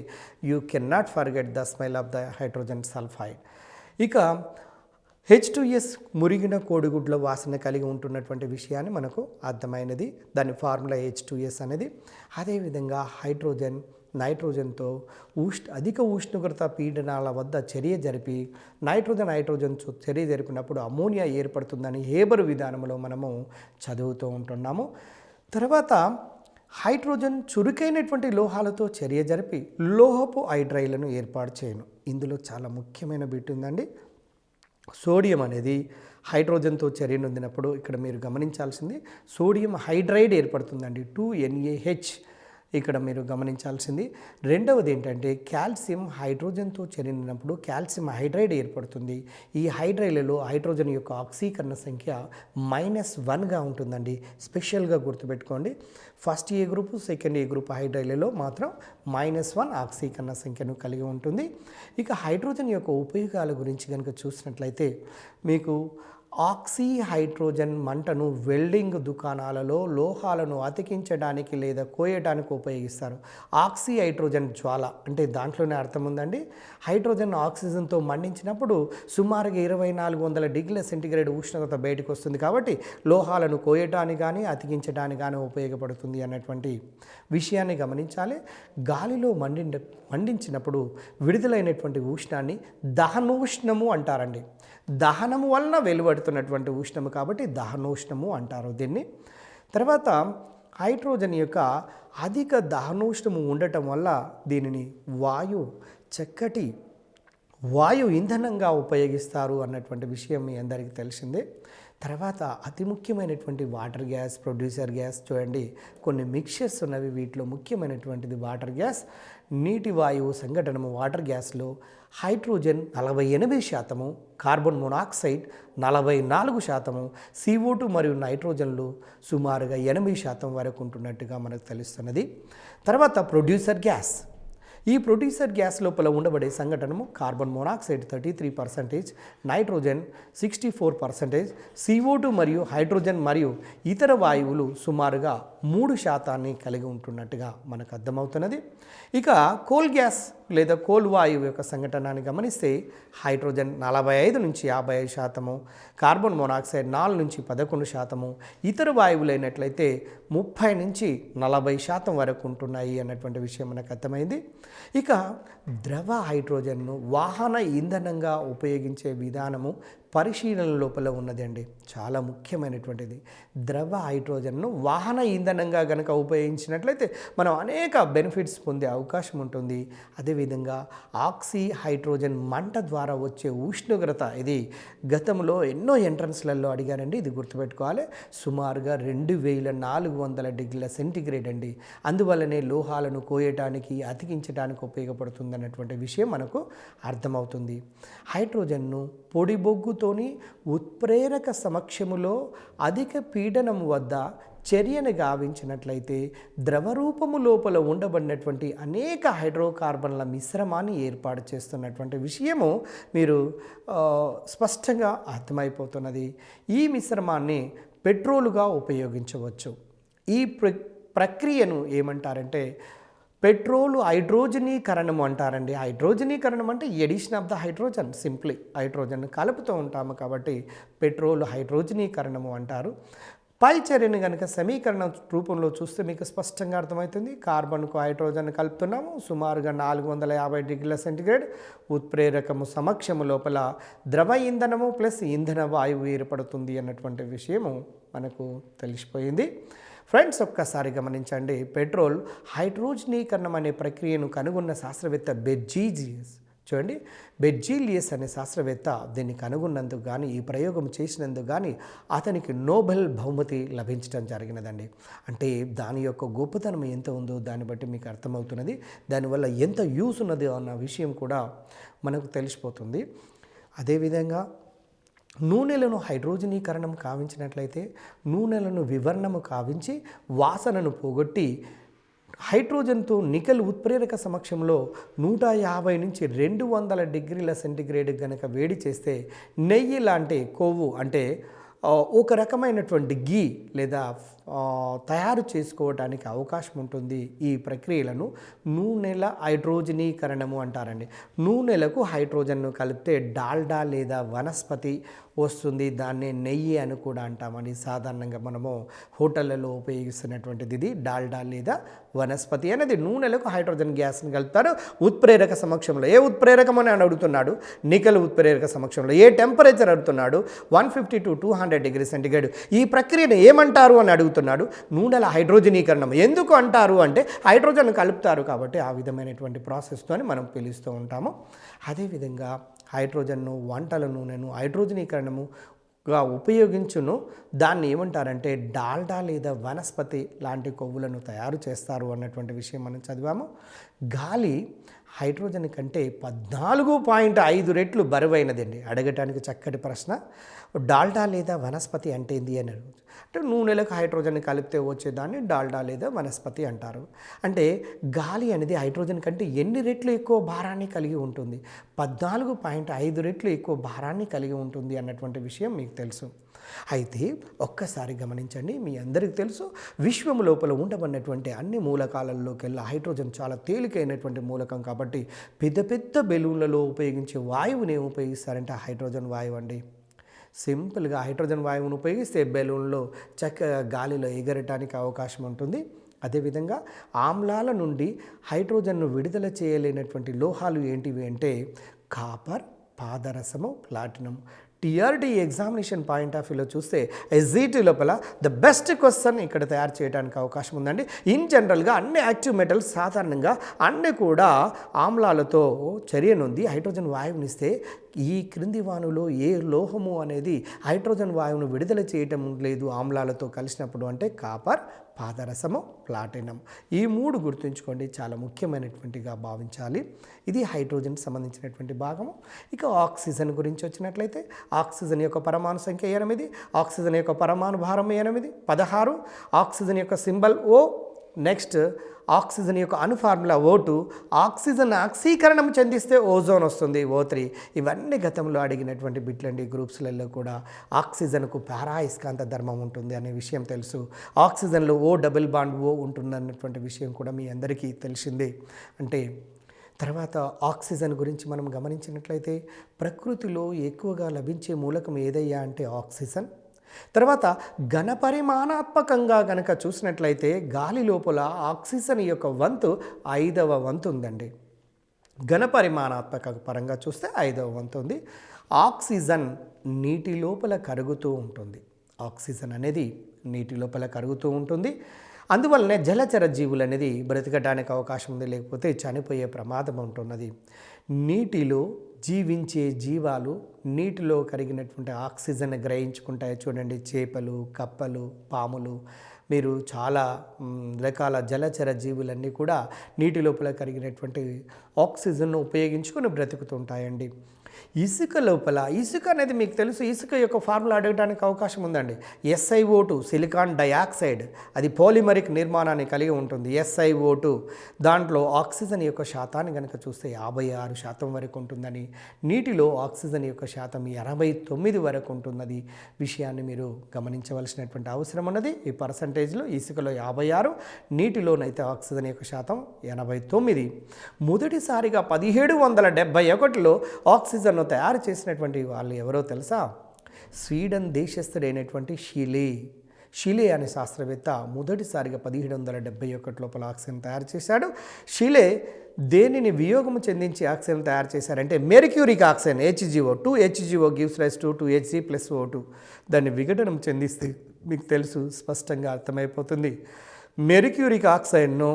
you can not forget the smell of the hydrogen sulphide. ఇక H2S మురిగిన కోడిగుడ్ల వాసన కలిగి ఉంటున్నటువంటి విషయాన్ని మనకు అర్థమైనది. దాని ఫార్ములా H2S అనేది. అదేవిధంగా హైడ్రోజన్ నైట్రోజన్తో అధిక ఉష్ణోగ్రత పీడనాల వద్ద చర్య జరిపి హైడ్రోజన్ చర్య జరిపినప్పుడు అమోనియా ఏర్పడుతుందని హేబర్ విధానంలో మనము చదువుతూ ఉంటున్నాము. తర్వాత హైడ్రోజన్ చురుకైనటువంటి లోహాలతో చర్య జరిపి లోహపు హైడ్రైడ్లను ఏర్పాటు చేయను. ఇందులో చాలా ముఖ్యమైన బిట్ ఉందండి. సోడియం అనేది హైడ్రోజన్తో చర్య నొందినప్పుడు ఇక్కడ మీరు గమనించాల్సింది సోడియం హైడ్రైడ్ ఏర్పడుతుందండి, 2NaH. ఇక్కడ మీరు గమనించాల్సింది. రెండవది ఏంటంటే కాల్షియం హైడ్రోజన్తో చేరినప్పుడు కాల్షియం హైడ్రైడ్ ఏర్పడుతుంది. ఈ హైడ్రైడ్లలో హైడ్రోజన్ యొక్క ఆక్సీకరణ సంఖ్య -1గా ఉంటుందండి. స్పెషల్గా గుర్తుపెట్టుకోండి. ఫస్ట్ ఏ గ్రూపు, సెకండ్ ఏ గ్రూప్ హైడ్రైడ్లలో మాత్రం -1 ఆక్సీకరణ సంఖ్యను కలిగి ఉంటుంది. ఇక హైడ్రోజన్ యొక్క ఉపయోగాల గురించి కనుక చూసినట్లయితే మీకు ఆక్సీ హైడ్రోజన్ మంటను వెల్డింగ్ దుకాణాలలో లోహాలను అతికించడానికి లేదా కోయడానికి ఉపయోగిస్తారు. ఆక్సీ హైడ్రోజన్ జ్వాల అంటే దాంట్లోనే అర్థం ఉందండి. హైడ్రోజన్ ఆక్సిజన్తో మండించినప్పుడు సుమారుగా 2400 డిగ్రీల సెంటీగ్రేడ్ ఉష్ణోగ్రత బయటకు వస్తుంది కాబట్టి లోహాలను కోయటానికి కానీ అతికించడానికి కానీ ఉపయోగపడుతుంది అన్నటువంటి విషయాన్ని గమనించాలి. గాలిలో మండించినప్పుడు విడుదలైనటువంటి ఉష్ణాన్ని దహనోష్ణము అంటారండి. దహనము వలన వెలువడుతున్నటువంటి ఉష్ణము కాబట్టి దహనోష్ణము అంటారు దీన్ని. తర్వాత హైడ్రోజన్ యొక్క అధిక దహనోష్ణము ఉండటం వల్ల దీనిని చక్కటి వాయు ఇంధనంగా ఉపయోగిస్తారు అన్నటువంటి విషయం మీ అందరికీ తెలిసిందే. తర్వాత అతి ముఖ్యమైనటువంటి వాటర్ గ్యాస్, ప్రొడ్యూసర్ గ్యాస్. చూడండి, కొన్ని మిక్చర్స్ ఉన్నవి, వీటిలో ముఖ్యమైనటువంటిది వాటర్ గ్యాస్. నీటి వాయువు సంఘటనము వాటర్ గ్యాస్లో హైడ్రోజన్ 48%, కార్బన్ మోనాక్సైడ్ 44%, CO2 మరియు నైట్రోజన్లు సుమారుగా 8% వరకు ఉంటున్నట్టుగా మనకు తెలుస్తున్నది. తర్వాత ప్రొడ్యూసర్ గ్యాస్. ఈ ప్రొడ్యూసర్ గ్యాస్ లోపల ఉండబడే సంఘటనము కార్బన్ మోనాక్సైడ్ 33%, నైట్రోజన్ 64%, CO2 మరియు హైడ్రోజన్ మరియు ఇతర వాయువులు సుమారుగా 3% కలిగి ఉంటున్నట్టుగా మనకు అర్థమవుతున్నది. ఇక కోల్ గ్యాస్ లేదా కోల్ వాయువు యొక్క సంఘటనని గమనిస్తే హైడ్రోజన్ 45 నుంచి 55%, కార్బన్ మోనాక్సైడ్ 4 నుంచి 11%, ఇతర వాయువులైనట్లయితే 30 నుంచి 40% వరకు ఉంటున్నాయి అన్నటువంటి విషయం మనకు అర్థమైంది. ఇక ద్రవ హైడ్రోజన్ను వాహన ఇంధనంగా ఉపయోగించే విధానము పరిశీలన లోపల ఉన్నదండి. చాలా ముఖ్యమైనటువంటిది. ద్రవ హైడ్రోజన్ను వాహన ఇంధనంగా కనుక ఉపయోగించినట్లయితే మనం అనేక బెనిఫిట్స్ పొందే అవకాశం ఉంటుంది. అదేవిధంగా ఆక్సీ హైడ్రోజన్ మంట ద్వారా వచ్చే ఉష్ణోగ్రత, ఇది గతంలో ఎన్నో ఎంట్రన్స్లలో అడిగారండి, ఇది గుర్తుపెట్టుకోవాలి. సుమారుగా 2400 డిగ్రీల సెంటిగ్రేడ్ అండి. అందువల్లనే లోహాలను కోయటానికి అతికించడానికి ఉపయోగపడుతుంది అన్నటువంటి విషయం మనకు అర్థమవుతుంది. హైడ్రోజన్ను పొడి బొగ్గుతోని ఉత్ప్రేరక సమక్షములో అధిక పీడనం వద్ద చర్యను గావించినట్లయితే ద్రవరూపము లోపల ఉండబడినటువంటి అనేక హైడ్రోకార్బన్ల మిశ్రమాన్ని ఏర్పాటు చేస్తున్నటువంటి విషయము మీరు స్పష్టంగా అర్థమైపోతున్నది. ఈ మిశ్రమాన్ని పెట్రోలుగా ఉపయోగించవచ్చు. ఈ ప్రక్రియను ఏమంటారంటే పెట్రోలు హైడ్రోజనీకరణం అంటారండి. హైడ్రోజనీకరణం అంటే addition of the hydrogen, simply hydrogen కలుపుతూ ఉంటాము కాబట్టి పెట్రోలు హైడ్రోజనీకరణము అంటారు. పై చర్యను కనుక సమీకరణ రూపంలో చూస్తే మీకు స్పష్టంగా అర్థమవుతుంది. కార్బన్కు హైడ్రోజన్ కలుపుతున్నాము, సుమారుగా 450 డిగ్రీల సెంటిగ్రేడ్ ఉత్ప్రేరకము సమక్షము లోపల ద్రవ ఇంధనము ప్లస్ ఇంధన వాయువు ఏర్పడుతుంది అన్నటువంటి విషయము మనకు తెలిసిపోయింది. ఫ్రెండ్స్, ఒక్కసారి గమనించండి. పెట్రోల్ హైడ్రోజనీకరణం అనే ప్రక్రియను కనుగొన్న శాస్త్రవేత్త బెర్జీలియస్, చూడండి, బెర్జీలియస్ అనే శాస్త్రవేత్త దీన్ని కనుగొన్నందుకు కానీ, ఈ ప్రయోగం చేసినందుకు కానీ అతనికి నోబెల్ బహుమతి లభించడం జరిగినదండి. అంటే దాని యొక్క గొప్పతనం ఎంత ఉందో దాన్ని బట్టి మీకు అర్థమవుతున్నది. దానివల్ల ఎంత యూస్ ఉన్నది అన్న విషయం కూడా మనకు తెలిసిపోతుంది. అదేవిధంగా నూనెలను హైడ్రోజనీకరణం కావించినట్లయితే నూనెలను వివర్ణము కావించి వాసనను పోగొట్టి హైడ్రోజన్తో నికెల్ ఉత్ప్రేరక సమక్షంలో 150 నుంచి 200 డిగ్రీల సెంటిగ్రేడ్ కనుక వేడి చేస్తే నెయ్యి లాంటి కొవ్వు, అంటే ఒక రకమైనటువంటి గీ లేదా తయారు చేసుకోవడానికి అవకాశం ఉంటుంది. ఈ ప్రక్రియలను నూనెల హైడ్రోజనీకరణము అంటారండి. నూనెలకు హైడ్రోజన్ను కలిపితే డాల్డా లేదా వనస్పతి వస్తుంది. దాన్నే నెయ్యి అని కూడా అంటామని సాధారణంగా మనము హోటళ్లలో ఉపయోగిస్తున్నటువంటిది ఇది. డాల్డా లేదా వనస్పతి అనేది నూనెలకు హైడ్రోజన్ గ్యాస్ని కలుపుతారు ఉత్ప్రేరక సమక్షంలో. ఏ ఉత్ప్రేరకం అని అడుగుతున్నాడు? నికెల్ ఉత్ప్రేరక సమక్షంలో. ఏ టెంపరేచర్ అడుగుతున్నాడు? 150 to 200 డిగ్రీ సెంటిగ్రేడ్. ఈ ప్రక్రియను ఏమంటారు అని అడుగుతున్నాడు. నూనెల హైడ్రోజనీకరణం. ఎందుకు అంటారు అంటే హైడ్రోజన్ కలుపుతారు కాబట్టి ఆ విధమైనటువంటి ప్రాసెస్తో మనం పిలుస్తూ ఉంటాము. అదేవిధంగా హైడ్రోజన్ను, వంటల నూనెను హైడ్రోజనీకరణముగా ఉపయోగించును. దాన్ని ఏమంటారంటే డాల్డా లేదా వనస్పతి లాంటి కొవ్వులను తయారు చేస్తారు అన్నటువంటి విషయం మనం చదివాము. గాలి హైడ్రోజన్ కంటే 14.5 రెట్లు బరువైనదండి. అడగటానికి చక్కటి ప్రశ్న. డాల్డా లేదా వనస్పతి అంటే ఏంది అని అడుగుతుంది. అంటే నూనెలకు హైడ్రోజన్ కలిపితే వచ్చేదాన్ని డాల్డా లేదా వనస్పతి అంటారు. అంటే గాలి అనేది హైడ్రోజన్ కంటే ఎన్ని రెట్లు ఎక్కువ భారాన్ని కలిగి ఉంటుంది? 14.5 రెట్లు ఎక్కువ భారాన్ని కలిగి ఉంటుంది అన్నటువంటి విషయం మీకు తెలుసు. అయితే ఒక్కసారి గమనించండి. మీ అందరికీ తెలుసు, విశ్వం లోపల ఉండబడినటువంటి అన్ని మూలకాలలోకెల్లా హైడ్రోజన్ చాలా తేలికైనటువంటి మూలకం కాబట్టి పెద్ద పెద్ద బెలూన్లలో ఉపయోగించే వాయువుని ఏమి ఉపయోగిస్తారంటే హైడ్రోజన్ వాయువు అండి. సింపుల్గా హైడ్రోజన్ వాయువును ఉపయోగిస్తే బెలూన్లో చక్కగా గాలిలో ఎగరటానికి అవకాశం ఉంటుంది. అదేవిధంగా ఆమ్లాల నుండి హైడ్రోజన్ను విడుదల చేయలేనటువంటి లోహాలు ఏంటివి అంటే కాపర్, పాదరసము, platinum. TRD examination point of వ్యూలో చూస్తే ఎస్జిటి లోపల ద బెస్ట్ క్వశ్చన్ ఇక్కడ తయారు చేయడానికి అవకాశం ఉందండి. ఇన్ జనరల్గా అన్ని యాక్టివ్ మెటల్స్ సాధారణంగా అన్నీ కూడా ఆమ్లాలతో చర్యనుంది. హైడ్రోజన్ వాయువునిస్తే ఈ క్రింది వానులో ఏ లోహము అనేది హైడ్రోజన్ వాయువును విడుదల చేయటం లేదు ఆమ్లాలతో కలిసినప్పుడు అంటే కాపర్, పాదరసము, ప్లాటినం. ఈ 3 గుర్తుంచుకోండి, చాలా ముఖ్యమైనటువంటిగా భావించాలి. ఇది హైడ్రోజన్ సంబంధించినటువంటి భాగము. ఇక ఆక్సిజన్ గురించి వచ్చినట్లయితే ఆక్సిజన్ యొక్క పరమాణు సంఖ్య 8, ఆక్సిజన్ యొక్క పరమాణు భారం 16. ఆక్సిజన్ యొక్క సింబల్ O, నెక్స్ట్ ఆక్సిజన్ యొక్క ఫార్ములా O2, ఆక్సిజన్ ఆక్సీకరణం చెందిస్తే ఓజోన్ వస్తుంది O3. ఇవన్నీ గతంలో అడిగినటువంటి బిట్లండి గ్రూప్స్లలో కూడా. ఆక్సిజన్కు పారాయస్కాంత ధర్మం ఉంటుంది అనే విషయం తెలుసు. ఆక్సిజన్లో O డబుల్ బాండ్ O ఉంటుందన్నటువంటి విషయం కూడా మీ అందరికీ తెలిసిందే. అంటే తర్వాత ఆక్సిజన్ గురించి మనం గమనించినట్లయితే ప్రకృతిలో ఎక్కువగా లభించే మూలకం ఏదయ్యా అంటే ఆక్సిజన్. తర్వాత ఘనపరిమాణాత్మకంగా గనక చూసినట్లయితే గాలి లోపల ఆక్సిజన్ యొక్క వంతు 5వ వంతు ఉందండి. ఘనపరిమాణాత్మక పరంగా చూస్తే 5వ వంతు ఉంది. ఆక్సిజన్ నీటి లోపల కరుగుతూ ఉంటుంది. ఆక్సిజన్ అనేది నీటి లోపల కరుగుతూ ఉంటుంది. అందువల్లనే జలచర జీవులు అనేది బ్రతకడానికి అవకాశం ఉంది, లేకపోతే చనిపోయే ప్రమాదం ఉంటున్నది. నీటిలో జీవించే జీవాలు నీటిలో కరిగినటువంటి ఆక్సిజన్ గ్రహించుకుంటాయి. చూడండి, చేపలు, కప్పలు, పాములు, మీరు చాలా రకాల జలచర జీవులన్నీ కూడా నీటి లోపల కరిగినటువంటి ఆక్సిజన్ను ఉపయోగించుకొని బ్రతుకుతుంటాయండి. ఇసుక లోపల, ఇసుక అనేది మీకు తెలుసు, ఇసుక యొక్క ఫార్ములా అడగడానికి అవకాశం ఉందండి. SiO2 సిలికాన్ డయాక్సైడ్, అది పాలిమరిక్ నిర్మాణాన్ని కలిగి ఉంటుంది. SiO2 దాంట్లో ఆక్సిజన్ యొక్క శాతాన్ని కనుక చూస్తే 56% వరకు ఉంటుందని, నీటిలో ఆక్సిజన్ యొక్క శాతం 89 వరకు ఉంటున్నది విషయాన్ని మీరు గమనించవలసినటువంటి అవసరం ఉన్నది. ఈ పర్సంటేజ్లో ఇసుకలో 56, నీటిలోనైతే ఆక్సిజన్ యొక్క శాతం 89. మొదటిసారిగా 1771లో ఆక్సిజన్ను తయారు చేసినటువంటి వాళ్ళు ఎవరో తెలుసా? స్వీడన్ దేశస్థుడైనటువంటి షిలే అనే శాస్త్రవేత్త మొదటిసారిగా 1771 లోపల ఆక్సిజన్ తయారు చేశాడు. షిలే దేనిని వియోగము చెందించి ఆక్సిజన్ తయారు చేశారంటే mercuric oxide, HGO. 2HGO gives rise to 2Hg + O2. దాన్ని విఘటనం చెందిస్తే మీకు తెలుసు, స్పష్టంగా అర్థమైపోతుంది. మెర్క్యూరిక్ ఆక్సైడ్ను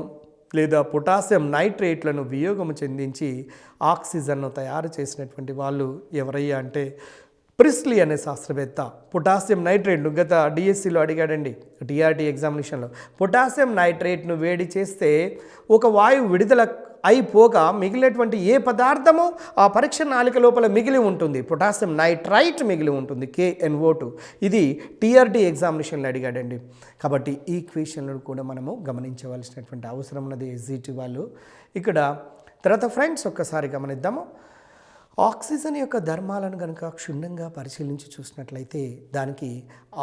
లేదా పొటాషియం నైట్రేట్లను వియోగము చెందించి ఆక్సిజన్ను తయారు చేసినటువంటి వాళ్ళు ఎవరయ్యా అంటే ప్రిస్లీ అనే శాస్త్రవేత్త. పొటాషియం నైట్రేట్ను గత డిఎస్సిలో అడిగాడండి, TRT ఎగ్జామినేషన్లో. పొటాషియం నైట్రేట్ను వేడి చేస్తే ఒక వాయువు విడుదల అయిపోగా మిగిలినటువంటి ఏ పదార్థము ఆ పరీక్ష నాళిక లోపల మిగిలి ఉంటుంది? పొటాషియం నైట్రైట్ మిగిలి ఉంటుంది, KNO2. ఇది TRT ఎగ్జామినేషన్లో అడిగాడండి. కాబట్టి ఈ క్వశ్చన్లను కూడా మనము గమనించవలసినటువంటి అవసరం ఉన్నది SGT వాళ్ళు ఇక్కడ. తర్వాత ఫ్రెండ్స్ ఒక్కసారి గమనిద్దాము. ఆక్సిజన్ యొక్క ధర్మాలను కనుక క్షుణ్ణంగా పరిశీలించి చూసినట్లయితే దానికి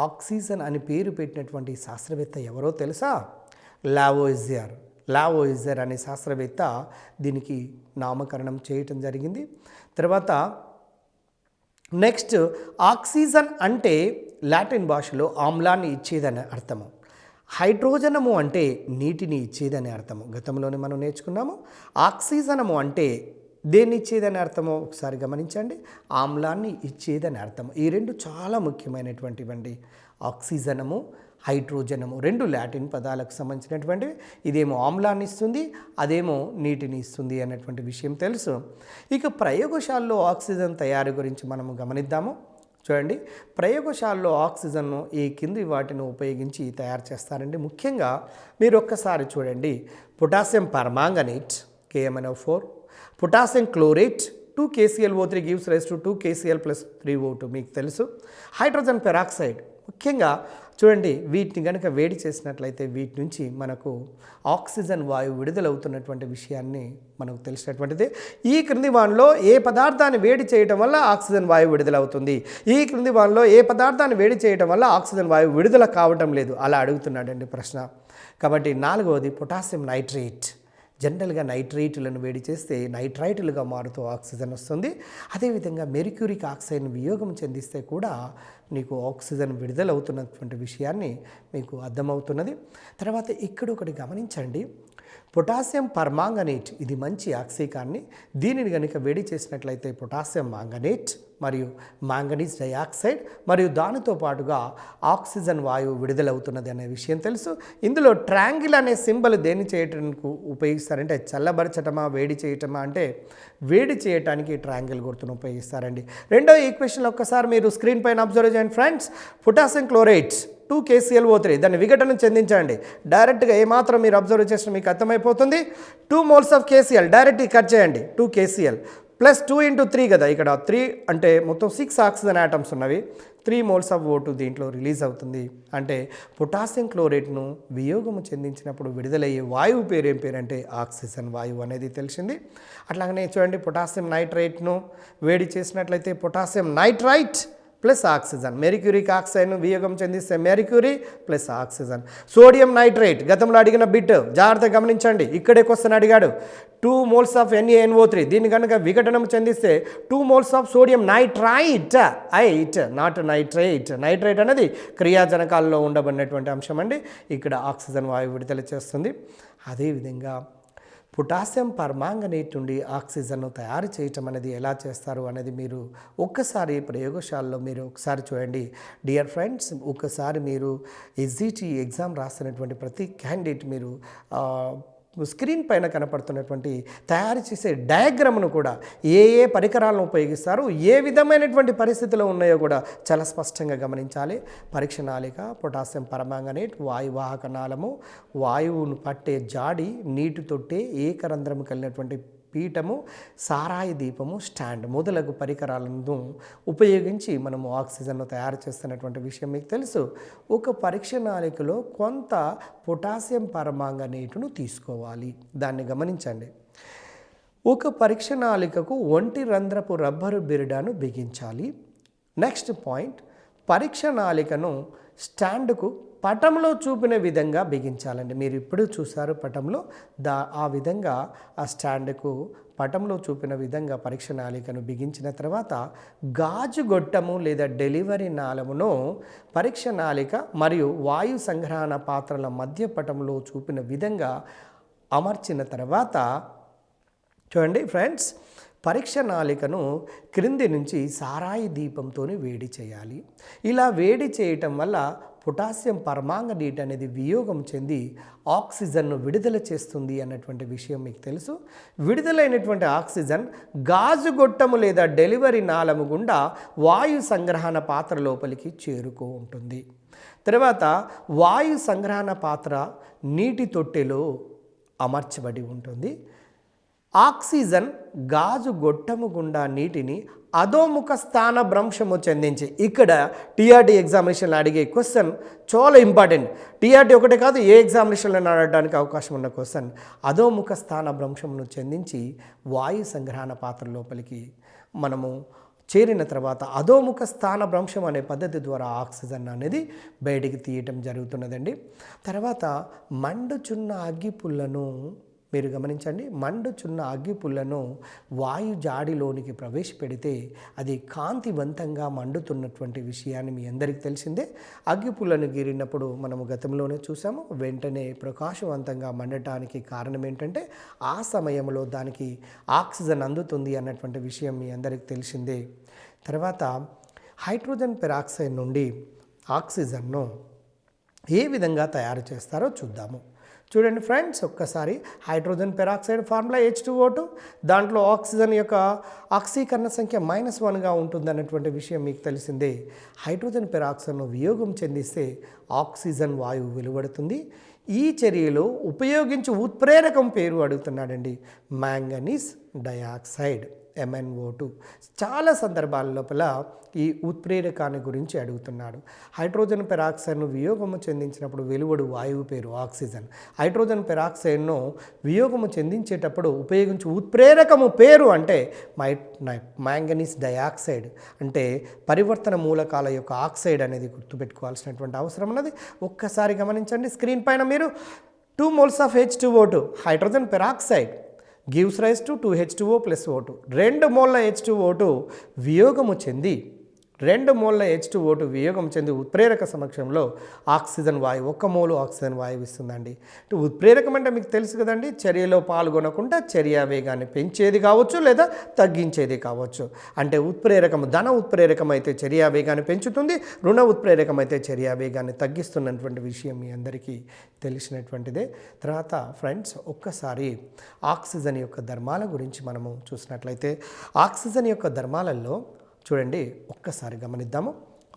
ఆక్సిజన్ అని పేరు పెట్టినటువంటి శాస్త్రవేత్త ఎవరో తెలుసా? లావోయిజర్ అనే శాస్త్రవేత్త దీనికి నామకరణం చేయటం జరిగింది. తర్వాత నెక్స్ట్, ఆక్సిజన్ అంటే లాటిన్ భాషలో ఆమ్లాన్ని ఇచ్చేదని అర్థము. హైడ్రోజనము అంటే నీటిని ఇచ్చేదని అర్థము. గతంలోనే మనం నేర్చుకున్నాము. ఆక్సిజనము అంటే దేన్ని ఇచ్చేదని అర్థమో ఒకసారి గమనించండి, ఆమ్లాన్ని ఇచ్చేదని అర్థము. ఈ రెండు చాలా ముఖ్యమైనటువంటివండి. ఆక్సిజనము, హైడ్రోజనము రెండు లాటిన్ పదాలకు సంబంధించినటువంటివి. ఇదేమో ఆమ్లాన్ని ఇస్తుంది, అదేమో నీటిని ఇస్తుంది అన్నటువంటి విషయం తెలుసు. ఇక ప్రయోగశాలలో ఆక్సిజన్ తయారీ గురించి మనము గమనిద్దాము. చూడండి, ప్రయోగశాలలో ఆక్సిజన్ను ఈ కింది వాటిని ఉపయోగించి తయారు చేస్తారండి. ముఖ్యంగా మీరు ఒక్కసారి చూడండి, potassium permanganate KMnO4, potassium chlorate 2KClO3 gives rise to 2KCl + 3O2 మీకు తెలుసు. హైడ్రోజన్ పెరాక్సైడ్ ముఖ్యంగా చూడండి, వీటిని కనుక వేడి చేసినట్లయితే వీటి నుంచి మనకు ఆక్సిజన్ వాయువు విడుదలవుతున్నటువంటి విషయాన్ని మనకు తెలిసినటువంటిది. ఈ క్రింది వానిలో ఏ పదార్థాన్ని వేడి చేయటం వల్ల ఆక్సిజన్ వాయువు విడుదలవుతుంది? ఈ క్రింది వానిలో ఏ పదార్థాన్ని వేడి చేయటం వల్ల ఆక్సిజన్ వాయువు విడుదల కావటం లేదు? అలా అడుగుతున్నాడండి ప్రశ్న. కాబట్టి 4వది పొటాషియం నైట్రేట్. జనరల్గా నైట్రేట్లను వేడి చేస్తే నైట్రైట్లుగా మారుతూ ఆక్సిజన్ వస్తుంది. అదేవిధంగా మెర్క్యూరిక్ ఆక్సైడ్ను వియోగం చెందిస్తే కూడా నీకు ఆక్సిజన్ విడుదలవుతున్నటువంటి విషయాన్ని మీకు అర్థమవుతున్నది. తర్వాత ఇక్కడ ఒకటి గమనించండి, పొటాషియం పర్మాంగనేట్ ఇది మంచి ఆక్సీకాన్ని. దీనిని కనుక వేడి చేసినట్లయితే పొటాషియం మాంగనేట్ మరియు మాంగనీస్ డయాక్సైడ్ మరియు దానితో పాటుగా ఆక్సిజన్ వాయువు విడుదలవుతున్నది అనే విషయం తెలుసు. ఇందులో ట్రయాంగిల్ అనే సింబల్ దేన్ని చేయటానికి ఉపయోగిస్తారంటే చల్లబరచటమా వేడి చేయటమా అంటే వేడి చేయటానికి ట్రయాంగిల్ గుర్తును ఉపయోగిస్తారండి. రెండో ఈక్వేషన్లో ఒక్కసారి మీరు స్క్రీన్ పైన అబ్జర్వ్ చేయండి ఫ్రెండ్స్. పొటాషియం క్లోరైట్ 2KClO3 దాన్ని విఘటనం చెందించండి. డైరెక్ట్గా ఏమాత్రం మీరు అబ్జర్వ్ చేసిన మీకు అర్థమైపోతుంది. 2 moles ఆఫ్ KCl డైరెక్ట్గా కట్ చేయండి. 2KCl + 2 × 3 కదా, ఇక్కడ 3 అంటే మొత్తం 6 ఆక్సిజన్ ఆటమ్స్ ఉన్నవి. 3 మోల్స్ ఆఫ్ O2 దీంట్లో రిలీజ్ అవుతుంది. అంటే పొటాషియం క్లోరేట్ను వియోగము చెందించినప్పుడు విడుదలయ్యే వాయువు పేరు ఏం పేరంటే ఆక్సిజన్ వాయువు అనేది తెలిసింది. అట్లాగనే చూడండి, పొటాషియం నైట్రేట్ను వేడి చేసినట్లయితే potassium nitrite plus oxygen, mercuric ఆక్సైడ్ను వియోగం చెందిస్తే mercury plus oxygen. Sodium nitrate గతంలో అడిగిన బిట్ జాగ్రత్తగా గమనించండి, ఇక్కడే క్వశ్చన్ అడిగాడు. 2 మోల్స్ ఆఫ్ NaNO3 దీన్ని కనుక విఘటనం చెందిస్తే 2 moles of sodium nitrite, not nitrate. Nitrate అనేది క్రియాజనకాల్లో ఉండబడినటువంటి అంశం అండి. ఇక్కడ ఆక్సిజన్ వాయువు విడుదల చేస్తుంది. అదేవిధంగా పొటాషియం పర్మాంగనేట్ నుండి ఆక్సిజన్ను తయారు చేయటం అనేది ఎలా చేస్తారు అనేది మీరు ఒక్కసారి ప్రయోగశాలలో మీరు ఒకసారి చూడండి. డియర్ ఫ్రెండ్స్, ఒక్కసారి మీరు SGT ఎగ్జామ్ రాస్తున్నటువంటి ప్రతి క్యాండిడేట్ మీరు స్క్రీన్ పైన కనపడుతున్నటువంటి తయారు చేసే డయాగ్రామ్ను కూడా ఏ పరికరాలను ఉపయోగిస్తారు, ఏ విధమైనటువంటి పరిస్థితులు ఉన్నాయో కూడా చాలా స్పష్టంగా గమనించాలి. పరీక్ష నాళిక, పొటాషియం పరమాంగనేట్, వాయువాహక నాళము, వాయువును పట్టే జాడి, నీటి తొట్టే, ఏకరంధ్రము కలిగినటువంటి పీఠము, సారాయి దీపము, స్టాండ్ మొదలగు పరికరాలను ఉపయోగించి మనము ఆక్సిజన్ను తయారు చేస్తున్నటువంటి విషయం మీకు తెలుసు. ఒక పరీక్ష నాళికలో కొంత పొటాషియం పరమాంగనేటును తీసుకోవాలి. దాన్ని గమనించండి. ఒక పరీక్ష నాళికకు 1 రంధ్రపు రబ్బరు బిరడాను బిగించాలి. నెక్స్ట్ పాయింట్, పరీక్ష నాళికను స్టాండ్కు పటంలో చూపిన విధంగా బిగించాలండి. మీరు ఇప్పుడు చూసారు పటంలో, ఆ విధంగా ఆ స్టాండ్కు పటంలో చూపిన విధంగా పరీక్ష నాళికను బిగించిన తర్వాత గాజు గొట్టము లేదా డెలివరీ నాళమును పరీక్ష నాళిక మరియు వాయు సంగ్రహణ పాత్రల మధ్య పటంలో చూపిన విధంగా అమర్చిన తర్వాత చూడండి ఫ్రెండ్స్, పరీక్ష నాళికను క్రింది నుంచి సారాయి దీపంతో వేడి చేయాలి. ఇలా వేడి చేయటం వల్ల పొటాషియం పర్మాంగనేట్ అనేది వియోగం చెంది ఆక్సిజన్ను విడుదల చేస్తుంది అన్నటువంటి విషయం మీకు తెలుసు. విడుదలైనటువంటి ఆక్సిజన్ గాజు గొట్టము లేదా డెలివరీ నాళము గుండా వాయు సంగ్రహణ పాత్ర లోపలికి చేరుకో ఉంటుంది. తర్వాత వాయు సంగ్రహణ పాత్ర నీటి తొట్టెలో అమర్చబడి ఉంటుంది. ఆక్సిజన్ గాజు గొట్టము గుండా నీటిని అధోముఖ స్థాన భ్రంశము చెందించి, ఇక్కడ టీఆర్టీ ఎగ్జామినేషన్లో అడిగే క్వశ్చన్ చాలా ఇంపార్టెంట్. టీఆర్టీ ఒకటే కాదు, ఏ ఎగ్జామినేషన్లో అడగడానికి అవకాశం ఉన్న క్వశ్చన్. అధోముఖ స్థాన భ్రంశమును చెందించి వాయు సంగ్రహణ పాత్ర లోపలికి మనము చేరిన తర్వాత అధోముఖ స్థాన భ్రంశం అనే పద్ధతి ద్వారా ఆక్సిజన్ అనేది బయటికి తీయటం జరుగుతున్నదండి. తర్వాత మండుచున్న అగ్గిపుల్లను మీరు గమనించండి, మండుచున్న అగ్గిపుల్లను వాయు జాడిలోనికి ప్రవేశపెడితే అది కాంతివంతంగా మండుతున్నటువంటి విషయాన్ని మీ అందరికీ తెలిసిందే. అగ్గిపుల్లను గీరినప్పుడు మనము గతంలోనే చూసాము, వెంటనే ప్రకాశవంతంగా మండటానికి కారణం ఏంటంటే ఆ సమయంలో దానికి ఆక్సిజన్ అందుతుంది అన్నటువంటి విషయం మీ అందరికీ తెలిసిందే. తర్వాత హైడ్రోజన్ పెరాక్సైడ్ నుండి ఆక్సిజన్ను ఏ విధంగా తయారు చేస్తారో చూద్దాము. చూడండి ఫ్రెండ్స్, ఒక్కసారి హైడ్రోజన్ పెరాక్సైడ్ ఫార్ములా H2O2, దాంట్లో ఆక్సిజన్ యొక్క ఆక్సీకరణ సంఖ్య -1గా ఉంటుంది అన్నటువంటి విషయం మీకు తెలిసిందే. హైడ్రోజన్ పెరాక్సైడ్ను వియోగం చెందిస్తే ఆక్సిజన్ వాయువు వెలువడుతుంది. ఈ చర్యలో ఉపయోగించి ఉత్ప్రేరకం పేరు అడుగుతున్నాడండి, మ్యాంగనీస్ డయాక్సైడ్ MnO2. చాలా సందర్భాల లోపల ఈ ఉత్ప్రేరకాన్ని గురించి అడుగుతున్నాడు. హైడ్రోజన్ పెరాక్సైడ్ను వియోగము చెందించినప్పుడు వెలువడు వాయువు పేరు ఆక్సిజన్. హైడ్రోజన్ పెరాక్సైడ్ను వియోగము చెందించేటప్పుడు ఉపయోగించే ఉత్ప్రేరకము పేరు అంటే మ్యాంగనీస్ డయాక్సైడ్. అంటే పరివర్తన మూలకాల యొక్క ఆక్సైడ్ అనేది గుర్తుపెట్టుకోవాల్సినటువంటి అవసరం ఉన్నది. ఒక్కసారి గమనించండి స్క్రీన్ పైన మీరు 2 moles of H2O2 hydrogen peroxide gives rise to 2H2O plus O2. 2 మోల్ల H2O2 వియోగము చెంది 2 మోల్ల H2O2 వియోగం చెంది ఉత్ప్రేరక సమక్షంలో ఆక్సిజన్ వాయువు 1 మోలు ఆక్సిజన్ వాయువు ఇస్తుందండి. ఉత్ప్రేరకం అంటే మీకు తెలుసు కదండి, చర్యలో పాల్గొనకుండా చర్యా వేగాన్ని పెంచేది కావచ్చు లేదా తగ్గించేది కావచ్చు. అంటే ఉత్ప్రేరకం ధన ఉత్ప్రేరకం అయితే చర్యా వేగాన్ని పెంచుతుంది, రుణ ఉత్ప్రేరకం అయితే చర్యా వేగాన్ని తగ్గిస్తున్నటువంటి విషయం మీ అందరికీ తెలిసినటువంటిదే. తర్వాత ఫ్రెండ్స్, ఒక్కసారి ఆక్సిజన్ యొక్క ధర్మాల గురించి మనము చూసినట్లయితే ఆక్సిజన్ యొక్క ధర్మాలలో చూడండి, ఒక్కసారి గమనిద్దాము.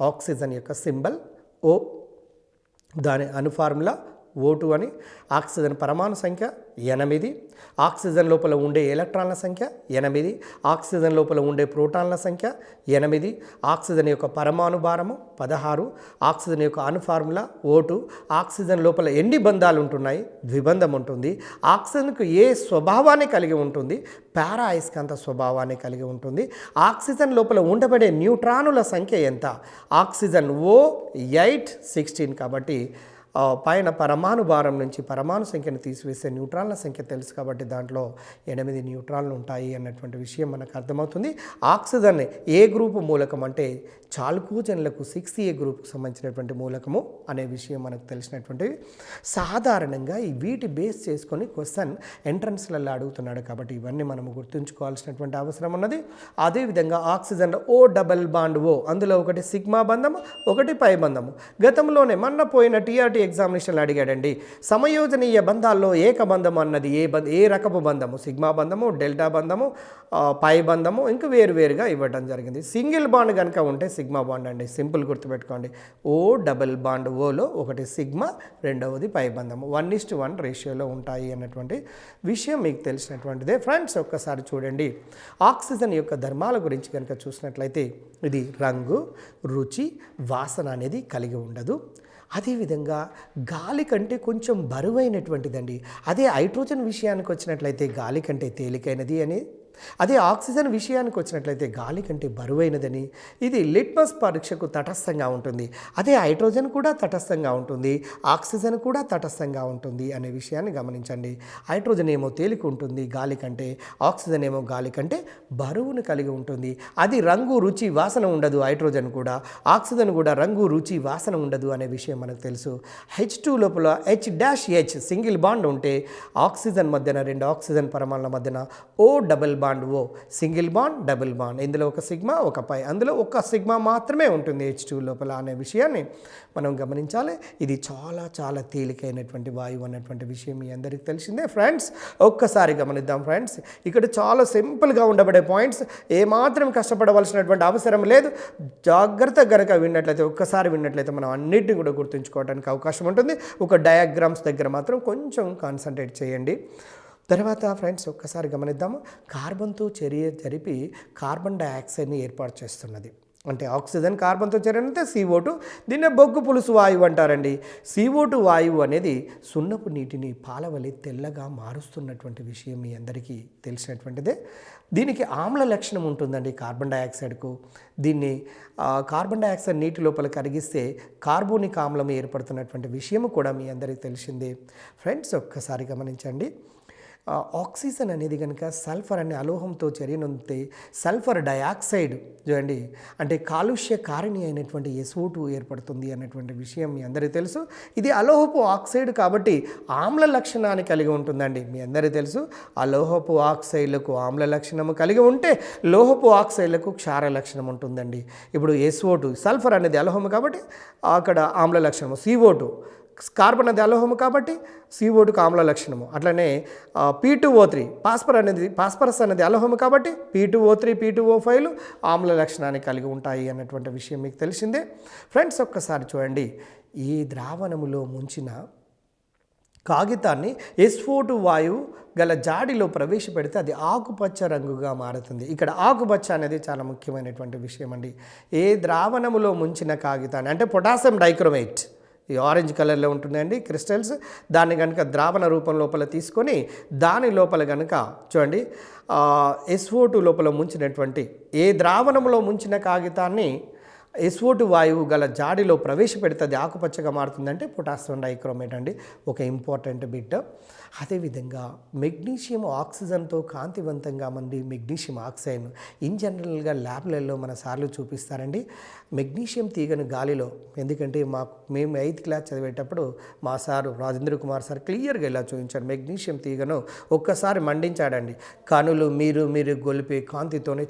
ఆక్సిజన్ యొక్క సింబల్ O, దాని అణు ఫార్ములా O2 అని. ఆక్సిజన్ పరమాణు సంఖ్య 8. ఆక్సిజన్ లోపల ఉండే ఎలక్ట్రాన్ల సంఖ్య 8. ఆక్సిజన్ లోపల ఉండే ప్రోటాన్ల సంఖ్య 8. ఆక్సిజన్ యొక్క పరమాణు భారము 16. ఆక్సిజన్ యొక్క అణు ఫార్ములా O2. ఆక్సిజన్ లోపల ఎన్ని బంధాలు ఉంటున్నాయి? ద్విబంధం ఉంటుంది. ఆక్సిజన్కు ఏ స్వభావాన్ని కలిగి ఉంటుంది? పారా అయస్కాంత స్వభావాన్ని కలిగి ఉంటుంది. ఆక్సిజన్ లోపల ఉండబడే న్యూట్రానుల సంఖ్య ఎంత? Oxygen O8 16. కాబట్టి పైన పరమాణు భారం నుంచి పరమాణు సంఖ్యను తీసివేసే న్యూట్రాన్ల సంఖ్య తెలుసు కాబట్టి దాంట్లో 8 న్యూట్రాన్లు ఉంటాయి అన్నటువంటి విషయం మనకు అర్థమవుతుంది. ఆక్సిజన్ ఏ గ్రూపు మూలకం అంటే చాల్కోజన్లకు 6A గ్రూప్కి సంబంధించినటువంటి మూలకము అనే విషయం మనకు తెలిసినటువంటివి. సాధారణంగా ఈ వీటి బేస్ చేసుకొని క్వశ్చన్ ఎంట్రన్స్లలో అడుగుతున్నాడు కాబట్టి ఇవన్నీ మనము గుర్తుంచుకోవాల్సినటువంటి అవసరం ఉన్నది. అదేవిధంగా ఆక్సిజన్ O అందులో ఒకటి సిగ్మా బంధము, ఒకటి పై బంధము. గతంలోనే మొన్న పోయిన TRT ఎగ్జామినేషన్లు అడిగాడండి. సమయోజనీయ బంధాల్లో ఏకబంధము అన్నది ఏ రకపు బంధము? సిగ్మా బంధము, డెల్టా బంధము, పై బంధము, ఇంకా వేరువేరుగా ఇవ్వడం జరిగింది. సింగిల్ బాండ్ కనుక ఉంటే సిగ్మా బాండ్ అండి, సింపుల్ గుర్తుపెట్టుకోండి. Oలో ఒకటి సిగ్మా, రెండవది పై బంధము. 1:1 రేషియోలో ఉంటాయి అన్నటువంటి విషయం మీకు తెలిసినటువంటిదే. ఫ్రెండ్స్ ఒక్కసారి చూడండి, ఆక్సిజన్ యొక్క ధర్మాల గురించి కనుక చూసినట్లయితే ఇది రంగు, రుచి, వాసన అనేది కలిగి ఉండదు. అదేవిధంగా గాలి కంటే కొంచెం బరువైనటువంటిదండి. అదే హైడ్రోజన్ విషయానికి వచ్చినట్లయితే గాలి కంటే తేలికైనది అని, అదే ఆక్సిజన్ విషయానికి వచ్చినట్లయితే గాలి కంటే బరువైనదని. ఇది లిట్మస్ పరీక్షకు తటస్థంగా ఉంటుంది. అదే హైడ్రోజన్ కూడా తటస్థంగా ఉంటుంది, ఆక్సిజన్ కూడా తటస్థంగా ఉంటుంది అనే విషయాన్ని గమనించండి. హైడ్రోజన్ ఏమో తేలిక ఉంటుంది గాలి కంటే, ఆక్సిజన్ ఏమో గాలి కంటే బరువును కలిగి ఉంటుంది. అది రంగు, రుచి, వాసన ఉండదు. హైడ్రోజన్ కూడా, ఆక్సిజన్ కూడా రంగు, రుచి, వాసన ఉండదు అనే విషయం మనకు తెలుసు. H2 లోపల H' సింగిల్ బాండ్ ఉంటే ఆక్సిజన్ మధ్యన 2 ఆక్సిజన్ పరమాణుల మధ్యన O single bond, double bond. ఇందులో ఒక సిగ్మా, ఒక పై. అందులో ఒక సిగ్మా మాత్రమే ఉంటుంది H2 లోపల అనే విషయాన్ని మనం గమనించాలి. ఇది చాలా చాలా తేలికైనటువంటి వాయువు అన్నటువంటి విషయం మీ అందరికీ తెలిసిందే. ఫ్రెండ్స్ ఒక్కసారి గమనిద్దాం. ఫ్రెండ్స్ ఇక్కడ చాలా సింపుల్గా ఉండబడే పాయింట్స్, ఏమాత్రం కష్టపడవలసినటువంటి అవసరం లేదు. జాగ్రత్తగా గనక విన్నట్లయితే, ఒక్కసారి విన్నట్లయితే మనం అన్నిటిని కూడా గుర్తుంచుకోవడానికి అవకాశం ఉంటుంది. ఒక డయాగ్రామ్స్ దగ్గర మాత్రం కొంచెం కాన్సన్ట్రేట్ చేయండి. తర్వాత ఫ్రెండ్స్ ఒక్కసారి గమనిద్దాము, కార్బన్తో చర్య జరిపి కార్బన్ డయాక్సైడ్ని ఏర్పాటు చేస్తున్నది. అంటే ఆక్సిజన్ కార్బన్తో చర్యనంటే CO2, దీన్నే బొగ్గు పులుసు వాయువు అంటారండి. CO2 వాయువు అనేది సున్నపు నీటిని పాలవలి తెల్లగా మారుస్తున్నటువంటి విషయం మీ అందరికీ తెలిసినటువంటిదే. దీనికి ఆమ్ల లక్షణం ఉంటుందండి కార్బన్ డయాక్సైడ్కు. దీన్ని కార్బన్ డయాక్సైడ్ నీటి లోపల కరిగిస్తే కార్బోనిక్ ఆమ్లం ఏర్పడుతున్నటువంటి విషయం కూడా మీ అందరికీ తెలిసిందే. ఫ్రెండ్స్ ఒక్కసారి గమనించండి, ఆక్సిజన్ అనేది కనుక సల్ఫర్ అనే అలోహంతో చర్యనొందితే సల్ఫర్ డయాక్సైడ్ చూడండి, అంటే కాలుష్య కారిణి అయినటువంటి SO2 ఏర్పడుతుంది అన్నటువంటి విషయం మీ అందరికీ తెలుసు. ఇది అలోహపు ఆక్సైడ్ కాబట్టి ఆమ్ల లక్షణాన్ని కలిగి ఉంటుందండి. మీ అందరికీ తెలుసు, అలోహపు ఆక్సైడ్లకు ఆమ్ల లక్షణము కలిగి ఉంటే లోహపు ఆక్సైడ్లకు క్షార లక్షణం ఉంటుందండి. ఇప్పుడు SO2 సల్ఫర్ అనేది అలోహము కాబట్టి అక్కడ ఆమ్ల లక్షణము, CO2 కార్బన్ అనేది అలోహము కాబట్టి CO2కు ఆమ్ల లక్షణము. అట్లనే P2O3 పాస్పరస్ అనేది అలోహము కాబట్టి P2O3 P2O5 ఆమ్ల లక్షణాన్ని కలిగి ఉంటాయి అన్నటువంటి విషయం మీకు తెలిసిందే. ఫ్రెండ్స్ ఒక్కసారి చూడండి, ఈ ద్రావణములో ముంచిన కాగితాన్ని SO2 వాయువు గల జాడిలో ప్రవేశపెడితే అది ఆకుపచ్చ రంగుగా మారుతుంది. ఇక్కడ ఆకుపచ్చ అనేది చాలా ముఖ్యమైనటువంటి విషయం అండి. ఏ ద్రావణములో ముంచిన కాగితాన్ని అంటే పొటాషియం డైక్రోమేట్, ఈ ఆరెంజ్ కలర్లో ఉంటుందండి క్రిస్టల్స్, దాన్ని కనుక ద్రావణ రూపం లోపల తీసుకొని దాని లోపల కనుక చూడండి SO2 లోపల ముంచినటువంటి ఏ ద్రావణంలో ముంచిన కాగితాన్ని SO2 వాయువు గల జాడిలో ప్రవేశపెడితే అది ఆకుపచ్చగా మారుతుందంటే పొటాషియం డైక్రోమేట్ అండి, ఒక ఇంపార్టెంట్ బిట్. అదేవిధంగా మెగ్నీషియం ఆక్సిజన్తో కాంతివంతంగా మంది మెగ్నీషియం ఆక్సైడ్ ఇన్ జనరల్గా ల్యాబ్లలో మన సార్లు చూపిస్తారండి. మెగ్నీషియం తీగను గాలిలో, ఎందుకంటే మేము 8th క్లాస్ చదివేటప్పుడు మా సారు రాజేంద్ర కుమార్ సార్ క్లియర్గా ఇలా చూపించారు. మెగ్నీషియం తీగను ఒక్కసారి మండించాడండి. కనులు మీరు గొలిపే కాంతితోనే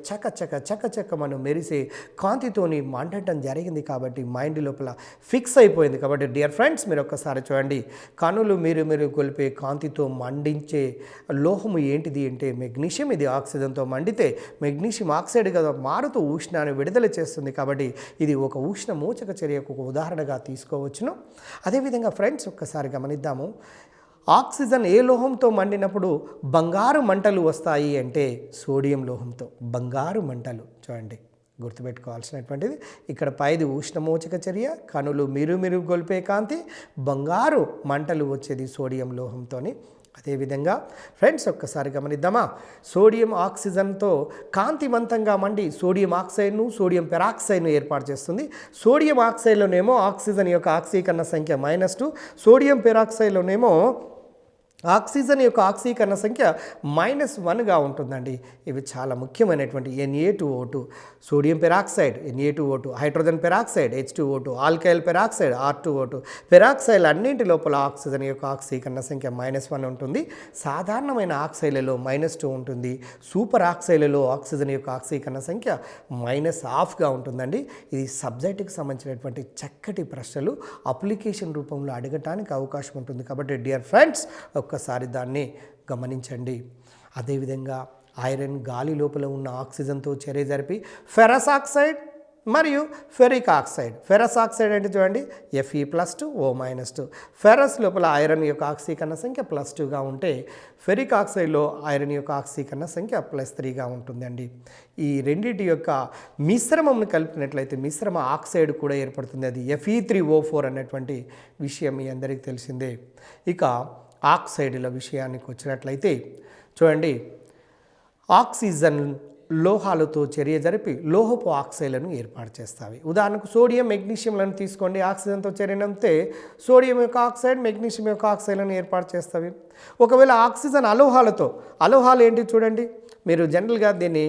చకచక మనం మెరిసే కాంతితోని మంట పడటం జరిగింది కాబట్టి మైండ్ లోపల ఫిక్స్ అయిపోయింది. కాబట్టి డియర్ ఫ్రెండ్స్, మీరు ఒక్కసారి చూడండి, కనులు మీరు గొలిపే కాంతితో మండించే లోహము ఏంటిది అంటే మెగ్నీషియం. ఇది ఆక్సిజన్తో మండితే మెగ్నీషియం ఆక్సైడ్గా మారుతూ ఉష్ణాన్ని విడుదల చేస్తుంది. కాబట్టి ఇది ఒక ఉష్ణ మోచక చర్యకు ఒక ఉదాహరణగా తీసుకోవచ్చును. అదేవిధంగా ఫ్రెండ్స్, ఒక్కసారి గమనిద్దాము, ఆక్సిజన్ ఏ లోహంతో మండినప్పుడు బంగారు మంటలు వస్తాయి అంటే సోడియం లోహంతో బంగారు మంటలు. చూడండి, గుర్తుపెట్టుకోవాల్సినటువంటిది ఇక్కడ పైది ఉష్ణమోచక చర్య, కనులు మీరు గొలిపే కాంతి, బంగారు మంటలు వచ్చేది సోడియం లోహంతోని. అదేవిధంగా ఫ్రెండ్స్, ఒక్కసారి గమనిద్దామా, సోడియం ఆక్సిజన్తో కాంతివంతంగా మండి సోడియం ఆక్సైడ్ను సోడియం పెరాక్సైడ్ను ఏర్పాటు చేస్తుంది. సోడియం ఆక్సైడ్లోనేమో ఆక్సిజన్ యొక్క ఆక్సీకరణ సంఖ్య -2, సోడియం పెరాక్సైడ్లోనేమో ఆక్సిజన్ యొక్క ఆక్సీకరణ సంఖ్య -1గా ఉంటుందండి. ఇవి చాలా ముఖ్యమైనటువంటి Na2O2, sodium peroxide Na2O2, hydrogen peroxide H2O2, alkyl peroxide R2O2. Peroxide అన్నింటి లోపల ఆక్సిజన్ యొక్క ఆక్సీకరణ సంఖ్య -1 ఉంటుంది. సాధారణమైన ఆక్సైడ్లలో -2 ఉంటుంది. సూపర్ ఆక్సైడ్లలో ఆక్సిజన్ యొక్క ఆక్సీకరణ సంఖ్య -1/2గా ఉంటుందండి. ఇది సబ్జెక్టుకి సంబంధించినటువంటి చక్కటి ప్రశ్నలు అప్లికేషన్ రూపంలో అడగటానికి అవకాశం ఉంటుంది. కాబట్టి డియర్ ఫ్రెండ్స్, ఒక్కసారి దాన్ని గమనించండి. అదేవిధంగా ఐరన్ గాలి లోపల ఉన్న ఆక్సిజన్తో చర్య జరిపి ఫెరస్ ఆక్సైడ్ మరియు ఫెరిక్ ఆక్సైడ్. ఫెరస్ ఆక్సైడ్ అంటే చూడండి Fe+2 O-2. ఫెరస్ లోపల ఐరన్ యొక్క ఆక్సీకరణ సంఖ్య +2గా ఉంటే ఫెరిక్ ఆక్సైడ్లో ఐరన్ యొక్క ఆక్సీకరణ సంఖ్య +3గా ఉంటుందండి. ఈ రెండింటి యొక్క మిశ్రమంను కలిపినట్లయితే మిశ్రమ ఆక్సైడ్ కూడా ఏర్పడుతుంది. అది Fe3O4 అనేటువంటి విషయం మీ అందరికీ తెలిసిందే. ఇక ఆక్సైడుల విషయానికి వచ్చినట్లయితే చూడండి, ఆక్సిజన్ లోహాలతో చర్య జరిపి లోహపు ఆక్సైడ్లను ఏర్పాటు చేస్తాయి. ఉదాహరణకు సోడియం మెగ్నీషియంలను తీసుకోండి. ఆక్సిజన్తో చర్యనంతే సోడియం యొక్క ఆక్సైడ్ మెగ్నీషియం యొక్క ఆక్సైడ్లను ఏర్పాటు చేస్తాయి. ఒకవేళ ఆక్సిజన్ అలోహాలు ఏంటి చూడండి, మీరు జనరల్గా దీన్ని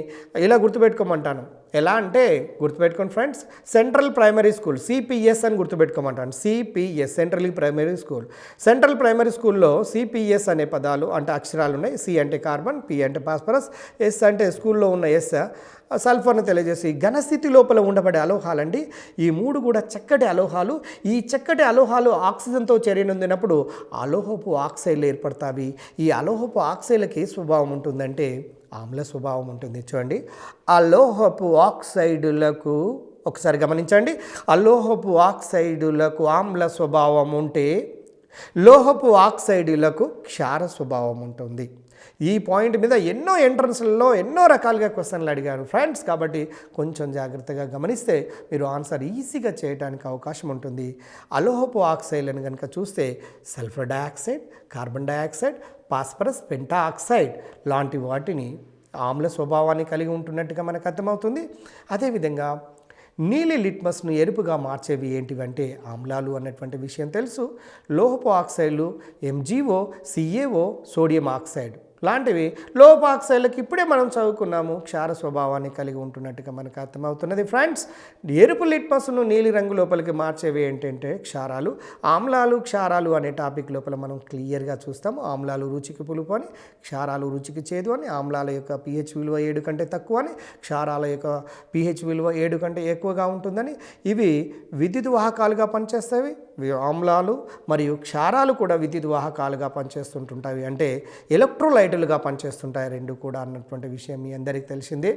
ఇలా గుర్తుపెట్టుకోమంటాను. ఎలా అంటే గుర్తుపెట్టుకోండి friends, central primary school CPS అని గుర్తుపెట్టుకోమంటాను. CPS central primary school. Central primary స్కూల్లో సిపిఎస్ అనే పదాలు అంటే అక్షరాలు ఉన్నాయి. సి అంటే కార్బన్, పి అంటే ఫాస్ఫరస్, ఎస్ అంటే స్కూల్లో ఉన్న ఎస్ సల్ఫర్ను తెలియజేసి ఘనస్థితి లోపల ఉండబడే అలోహాలండి. ఈ 3 కూడా చక్కటి అలోహాలు. ఈ చక్కటి అలోహాలు ఆక్సిజన్తో చర్యనొందినప్పుడు అలోహపు ఆక్సైడ్లు ఏర్పడతాయి. ఈ అలోహపు ఆక్సైడ్లకి ఏ స్వభావం ఉంటుందంటే ఆమ్ల స్వభావం ఉంటుంది. చూడండి, అలోహపు ఆక్సైడులకు ఒకసారి గమనించండి, అలోహపు ఆక్సైడులకు ఆమ్ల స్వభావం ఉంటే లోహపు ఆక్సైడులకు క్షార స్వభావం ఉంటుంది. ఈ పాయింట్ మీద ఎన్నో ఎంట్రన్స్లలో ఎన్నో రకాలుగా క్వశ్చన్లు అడిగారు ఫ్రెండ్స్. కాబట్టి కొంచెం జాగ్రత్తగా గమనిస్తే మీరు ఆన్సర్ ఈజీగా చేయడానికి అవకాశం ఉంటుంది. అలోహపు ఆక్సైడ్లను కనుక చూస్తే sulphur dioxide, carbon dioxide, phosphorus Penta oxide లాంటి వాటిని ఆమ్ల స్వభావాన్ని కలిగి ఉంటున్నట్టుగా మనకు అర్థమవుతుంది. అదేవిధంగా నీలి లిట్మస్ను ఎరుపుగా మార్చేవి ఏంటివంటే ఆమ్లాలు అన్నటువంటి విషయం తెలుసు. లోహపు ఆక్సైడ్లు MgO, CaO, సోడియం ఆక్సైడ్ లాంటివి లోహపు ఆక్సైడ్లకు ఇప్పుడే మనం చదువుకున్నాము క్షార స్వభావాన్ని కలిగి ఉంటున్నట్టుగా మనకు అర్థమవుతున్నది ఫ్రెండ్స్. ఎరుపు లిట్మస్ను నీలి రంగు లోపలికి మార్చేవి ఏంటంటే క్షారాలు. ఆమ్లాలు క్షారాలు అనే టాపిక్ లోపల మనం క్లియర్గా చూస్తాము. ఆమ్లాలు రుచికి పులుపు అని, క్షారాలు రుచికి చేదు అని, ఆమ్లాల యొక్క pH విలువ 7 కంటే తక్కువ అని, క్షారాల యొక్క pH విలువ 7 కంటే ఎక్కువగా ఉంటుందని. ఇవి విద్యుత్ వాహకాలుగా పనిచేస్తాయి. ఆమ్లాలు మరియు క్షారాలు కూడా విద్యుత్ వాహకాలుగా పనిచేస్తుంటుంటాయి, అంటే ఎలక్ట్రోలైటులుగా పనిచేస్తుంటాయి రెండు కూడా అన్నటువంటి విషయం మీ అందరికీ తెలిసిందే.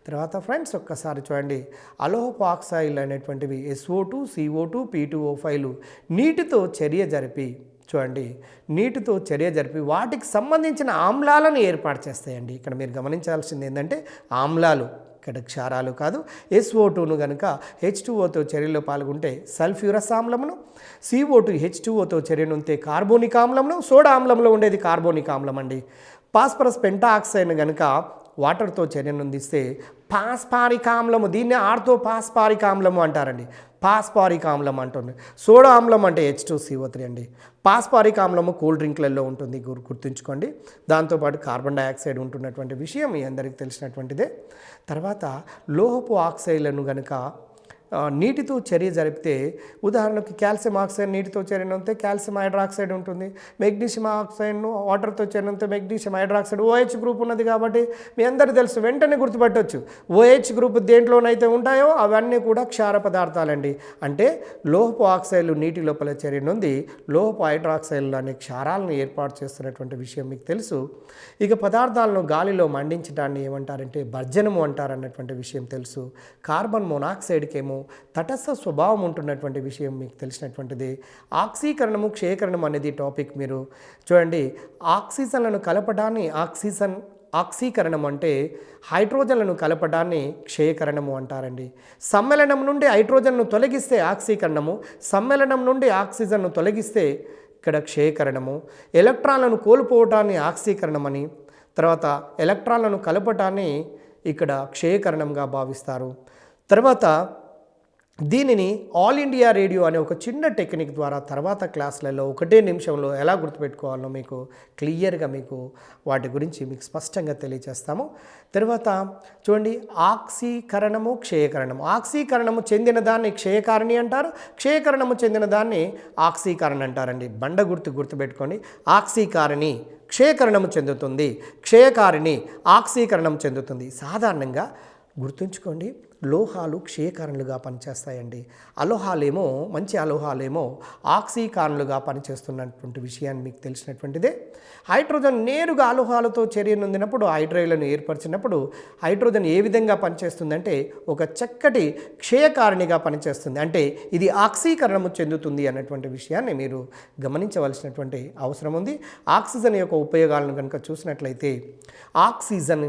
తర్వాత ఫ్రెండ్స్, ఒక్కసారి చూడండి, అలోహపు ఆక్సైడ్లు అనేటువంటివి SO2, CO2, P2O5లు నీటితో చర్య జరిపి చూడండి, నీటితో చర్య జరిపి వాటికి సంబంధించిన ఆమ్లాలను ఏర్పాటు చేస్తాయండి. ఇక్కడ మీరు గమనించాల్సింది ఏంటంటే ఆమ్లాలు ఇక్కడ క్షారాలు కాదు. SO2ను కనుక H2Oతో చర్యలో పాల్గొంటే సల్ఫ్యూరస్ ఆమ్లమును, CO2 H2Oతో చర్యనుంటే కార్బోనిక్ ఆమ్లమును, సోడా ఆమ్లంలో ఉండేది కార్బోనిక్ ఆమ్లం అండి. ఫాస్ఫరస్ పెంటా ఆక్సైడ్ను కనుక వాటర్తో చర్యనుందిస్తే పాస్పారిక్ ఆమ్లము, దీన్ని ఆర్థో పాస్పారిక్ ఆమ్లము అంటారండి. పాస్పారిక్ ఆమ్లం అంటుంది. సోడా ఆమ్లం అంటే H2CO3 అండి. పాస్పారిక్ ఆమ్లము కూల్ డ్రింక్లలో ఉంటుంది, గుర్తుంచుకోండి. దాంతోపాటు కార్బన్ డయాక్సైడ్ ఉంటున్నటువంటి విషయం మీ అందరికీ తెలిసినటువంటిదే. తర్వాత లోహపు ఆక్సైడ్లను కనుక నీటితో చర్య జరిపితే ఉదాహరణకి కాల్షియం ఆక్సైడ్ నీటితో చేరినంతే కాల్షియం హైడ్రాక్సైడ్ ఉంటుంది, మెగ్నీషియం ఆక్సైడ్ను వాటర్తో చేరినంతే మెగ్నీషియం హైడ్రాక్సైడ్ OH గ్రూప్ ఉన్నది కాబట్టి మీ అందరికీ తెలుసు, వెంటనే గుర్తుపట్టవచ్చు. OH గ్రూప్ దేంట్లోనైతే ఉంటాయో అవన్నీ కూడా క్షార పదార్థాలండి. అంటే లోహపు ఆక్సైడ్లు నీటి లోపల చేరినుంది లోహపు హైడ్రాక్సైడ్లు అనే క్షారాలను ఏర్పాటు చేస్తున్నటువంటి విషయం మీకు తెలుసు. ఇక పదార్థాలను గాలిలో మండించడాన్ని ఏమంటారంటే భర్జనము అంటారన్నటువంటి విషయం తెలుసు. కార్బన్ మోనాక్సైడ్కి ఏమో తటస్థ స్వభావం ఉంటున్నటువంటి విషయం మీకు తెలిసినటువంటిది. ఆక్సీకరణము క్షయకరణం అనేది టాపిక్ మీరు చూడండి. ఆక్సిజన్లను కలపడాన్ని ఆక్సీకరణం అంటే హైడ్రోజన్లను కలపడాన్ని క్షయకరణము అంటారండి. సమ్మేళనం నుండి హైడ్రోజన్ను తొలగిస్తే ఆక్సీకరణము, సమ్మేళనం నుండి ఆక్సిజన్ను తొలగిస్తే ఇక్కడ క్షయకరణము. ఎలక్ట్రాన్లను కోల్పోవటాన్ని ఆక్సీకరణమని, తర్వాత ఎలక్ట్రాన్లను కలపటాన్ని ఇక్కడ క్షయకరణంగా భావిస్తారు. తర్వాత దీనిని ఆల్ ఇండియా రేడియో అనే ఒక చిన్న టెక్నిక్ ద్వారా తర్వాత క్లాసులలో 1 నిమిషంలో ఎలా గుర్తుపెట్టుకోవాలో మీకు క్లియర్గా మీకు వాటి గురించి మీకు స్పష్టంగా తెలియజేస్తాము. తర్వాత చూడండి, ఆక్సీకరణము క్షయకరణము. ఆక్సీకరణము చెందిన దాన్ని క్షయకారిణి అంటారు, క్షయకరణము చెందిన దాన్ని ఆక్సీకరణ అంటారండి. బండ గుర్తుపెట్టుకోండి. ఆక్సీకారిణి క్షయకరణము చెందుతుంది, క్షయకారిణి ఆక్సీకరణం చెందుతుంది. సాధారణంగా గుర్తుంచుకోండి, లోహాలు క్షయకారణలుగా పనిచేస్తాయండి. అలోహాలేమో మంచి అలోహాలేమో ఆక్సీకారణలుగా పనిచేస్తున్నటువంటి విషయాన్ని మీకు తెలిసినటువంటిదే. హైడ్రోజన్ నేరుగా అలోహాలతో చర్య నొందినప్పుడు హైడ్రైడ్లను ఏర్పరిచినప్పుడు హైడ్రోజన్ ఏ విధంగా పనిచేస్తుందంటే ఒక చక్కటి క్షయకారిణిగా పనిచేస్తుంది. అంటే ఇది ఆక్సీకరణము చెందుతుంది అన్నటువంటి విషయాన్ని మీరు గమనించవలసినటువంటి అవసరం ఉంది. ఆక్సిజన్ యొక్క ఉపయోగాలను కనుక చూసినట్లయితే ఆక్సిజన్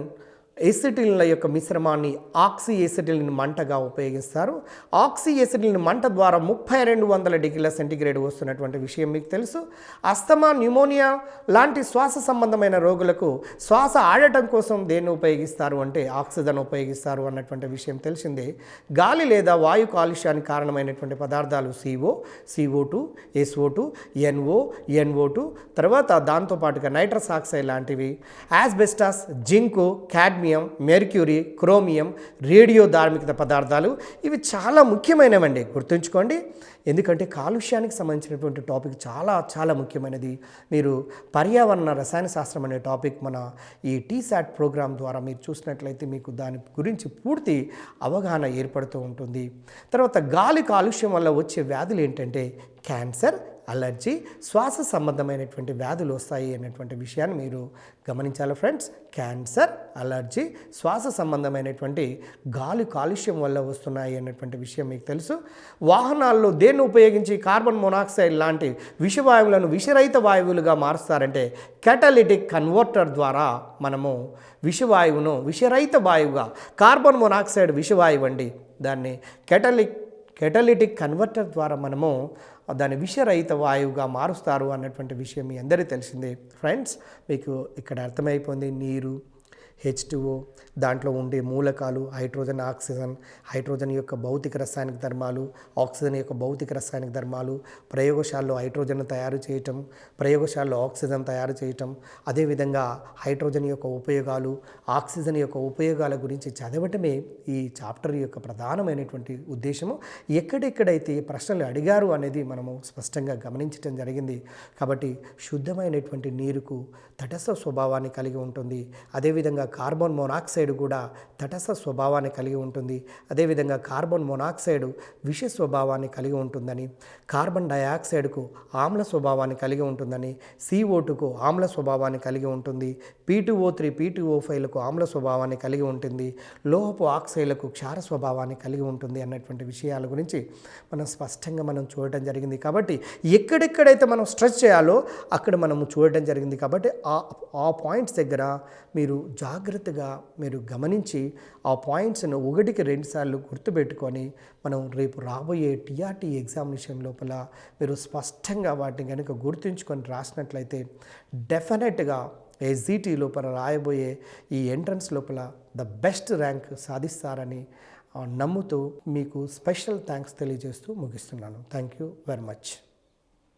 ఎసిటిలిన్ల యొక్క మిశ్రమాన్ని ఆక్సీ ఎసిటిలిన్ మంటగా ఉపయోగిస్తారు. ఆక్సీ ఎసిటిలిన్ మంట ద్వారా 3200 డిగ్రీల సెంటీగ్రేడ్ వస్తున్నటువంటి విషయం మీకు తెలుసు. అస్తమా, న్యూమోనియా లాంటి శ్వాస సంబంధమైన రోగులకు శ్వాస ఆడటం కోసం దేన్ని ఉపయోగిస్తారు అంటే ఆక్సిజన్ ఉపయోగిస్తారు అన్నటువంటి విషయం తెలిసిందే. గాలి లేదా వాయు కాలుష్యానికి కారణమైనటువంటి పదార్థాలు CO2, SO2, NO2, తర్వాత దాంతోపాటుగా నైట్రస్ ఆక్సైడ్ లాంటివి, asbestos, zinc, cadmium, mercury, chromium, radio ధార్మికత పదార్థాలు ఇవి చాలా ముఖ్యమైనవండి. గుర్తుంచుకోండి, ఎందుకంటే కాలుష్యానికి సంబంధించినటువంటి టాపిక్ చాలా ముఖ్యమైనది. మీరు పర్యావరణ రసాయన శాస్త్రం అనే టాపిక్ మన ఈ TSAT ప్రోగ్రాం ద్వారా మీరు చూసినట్లయితే మీకు దాని గురించి పూర్తి అవగాహన ఏర్పడుతూ ఉంటుంది. తర్వాత గాలి కాలుష్యం వల్ల వచ్చే వ్యాధులు ఏంటంటే క్యాన్సర్, అలర్జీ, శ్వాస సంబంధమైనటువంటి వ్యాధులు వస్తాయి అన్నటువంటి విషయాన్ని మీరు గమనించాలి ఫ్రెండ్స్. క్యాన్సర్, అలర్జీ, శ్వాస సంబంధమైనటువంటి గాలి కాలుష్యం వల్ల వస్తున్నాయి అన్నటువంటి విషయం మీకు తెలుసు. వాహనాల్లో దేన్ని ఉపయోగించి కార్బన్ మోనాక్సైడ్ లాంటి విషవాయువులను విషరహిత వాయువులుగా మారుస్తారంటే కెటలిటిక్ కన్వర్టర్ ద్వారా మనము విషవాయువును విషరహిత వాయువుగా, కార్బన్ మోనాక్సైడ్ విషవాయువు అండి, దాన్ని కెటలిటిక్ కన్వర్టర్ ద్వారా మనము దాన్ని విషరహిత వాయువుగా మారుస్తారు అన్నటువంటి విషయం మీ అందరికీ తెలిసిందే ఫ్రెండ్స్. మీకు ఇక్కడ అర్థమైపోయింది. నీరు, H2O, దాంట్లో ఉండే మూలకాలు హైడ్రోజన్, ఆక్సిజన్, హైడ్రోజన్ యొక్క భౌతిక రసాయనిక ధర్మాలు, ఆక్సిజన్ యొక్క భౌతిక రసాయనిక ధర్మాలు, ప్రయోగశాలలో హైడ్రోజన్ తయారు చేయటం, ప్రయోగశాలలో ఆక్సిజన్ తయారు చేయటం, అదేవిధంగా హైడ్రోజన్ యొక్క ఉపయోగాలు, ఆక్సిజన్ యొక్క ఉపయోగాల గురించి చదవటమే ఈ చాప్టర్ యొక్క ప్రధానమైనటువంటి ఉద్దేశము. ఎక్కడెక్కడైతే ప్రశ్నలు అడిగారు అనేది మనము స్పష్టంగా గమనించడం జరిగింది. కాబట్టి శుద్ధమైనటువంటి నీరుకు తటస్థ స్వభావాన్ని కలిగి ఉంటుంది. అదేవిధంగా కార్బన్ మోనాక్సైడ్ కూడా తటస్థ స్వభావాన్ని కలిగి ఉంటుంది. అదేవిధంగా కార్బన్ మోనాక్సైడ్ విష స్వభావాన్ని కలిగి ఉంటుందని, కార్బన్ డయాక్సైడ్కు ఆమ్ల స్వభావాన్ని కలిగి ఉంటుందని, CO2కు ఆమ్ల స్వభావాన్ని కలిగి ఉంటుంది, P2O3, P2O5లకు ఆమ్ల స్వభావాన్ని కలిగి ఉంటుంది, లోహపు ఆక్సైడ్లకు క్షార స్వభావాన్ని కలిగి ఉంటుంది అన్నటువంటి విషయాల గురించి మనం స్పష్టంగా చూడటం జరిగింది. కాబట్టి ఎక్కడెక్కడైతే మనం స్ట్రెస్ చేయాలో అక్కడ మనము చూడటం జరిగింది. కాబట్టి ఆ పాయింట్స్ దగ్గర మీరు జాగ్రత్తగా మీరు గమనించి ఆ పాయింట్స్ను 1కి 2 సార్లు గుర్తుపెట్టుకొని మనం రేపు రాబోయే TRT ఎగ్జామినేషన్ లోపల మీరు స్పష్టంగా వాటిని కనుక గుర్తుంచుకొని రాసినట్లయితే డెఫినెట్గా SGT లోపల రాయబోయే ఈ ఎంట్రన్స్ లోపల ద బెస్ట్ ర్యాంక్ సాధిస్తారని నమ్ముతూ మీకు స్పెషల్ థ్యాంక్స్ తెలియజేస్తూ ముగిస్తున్నాను. Thank you very much.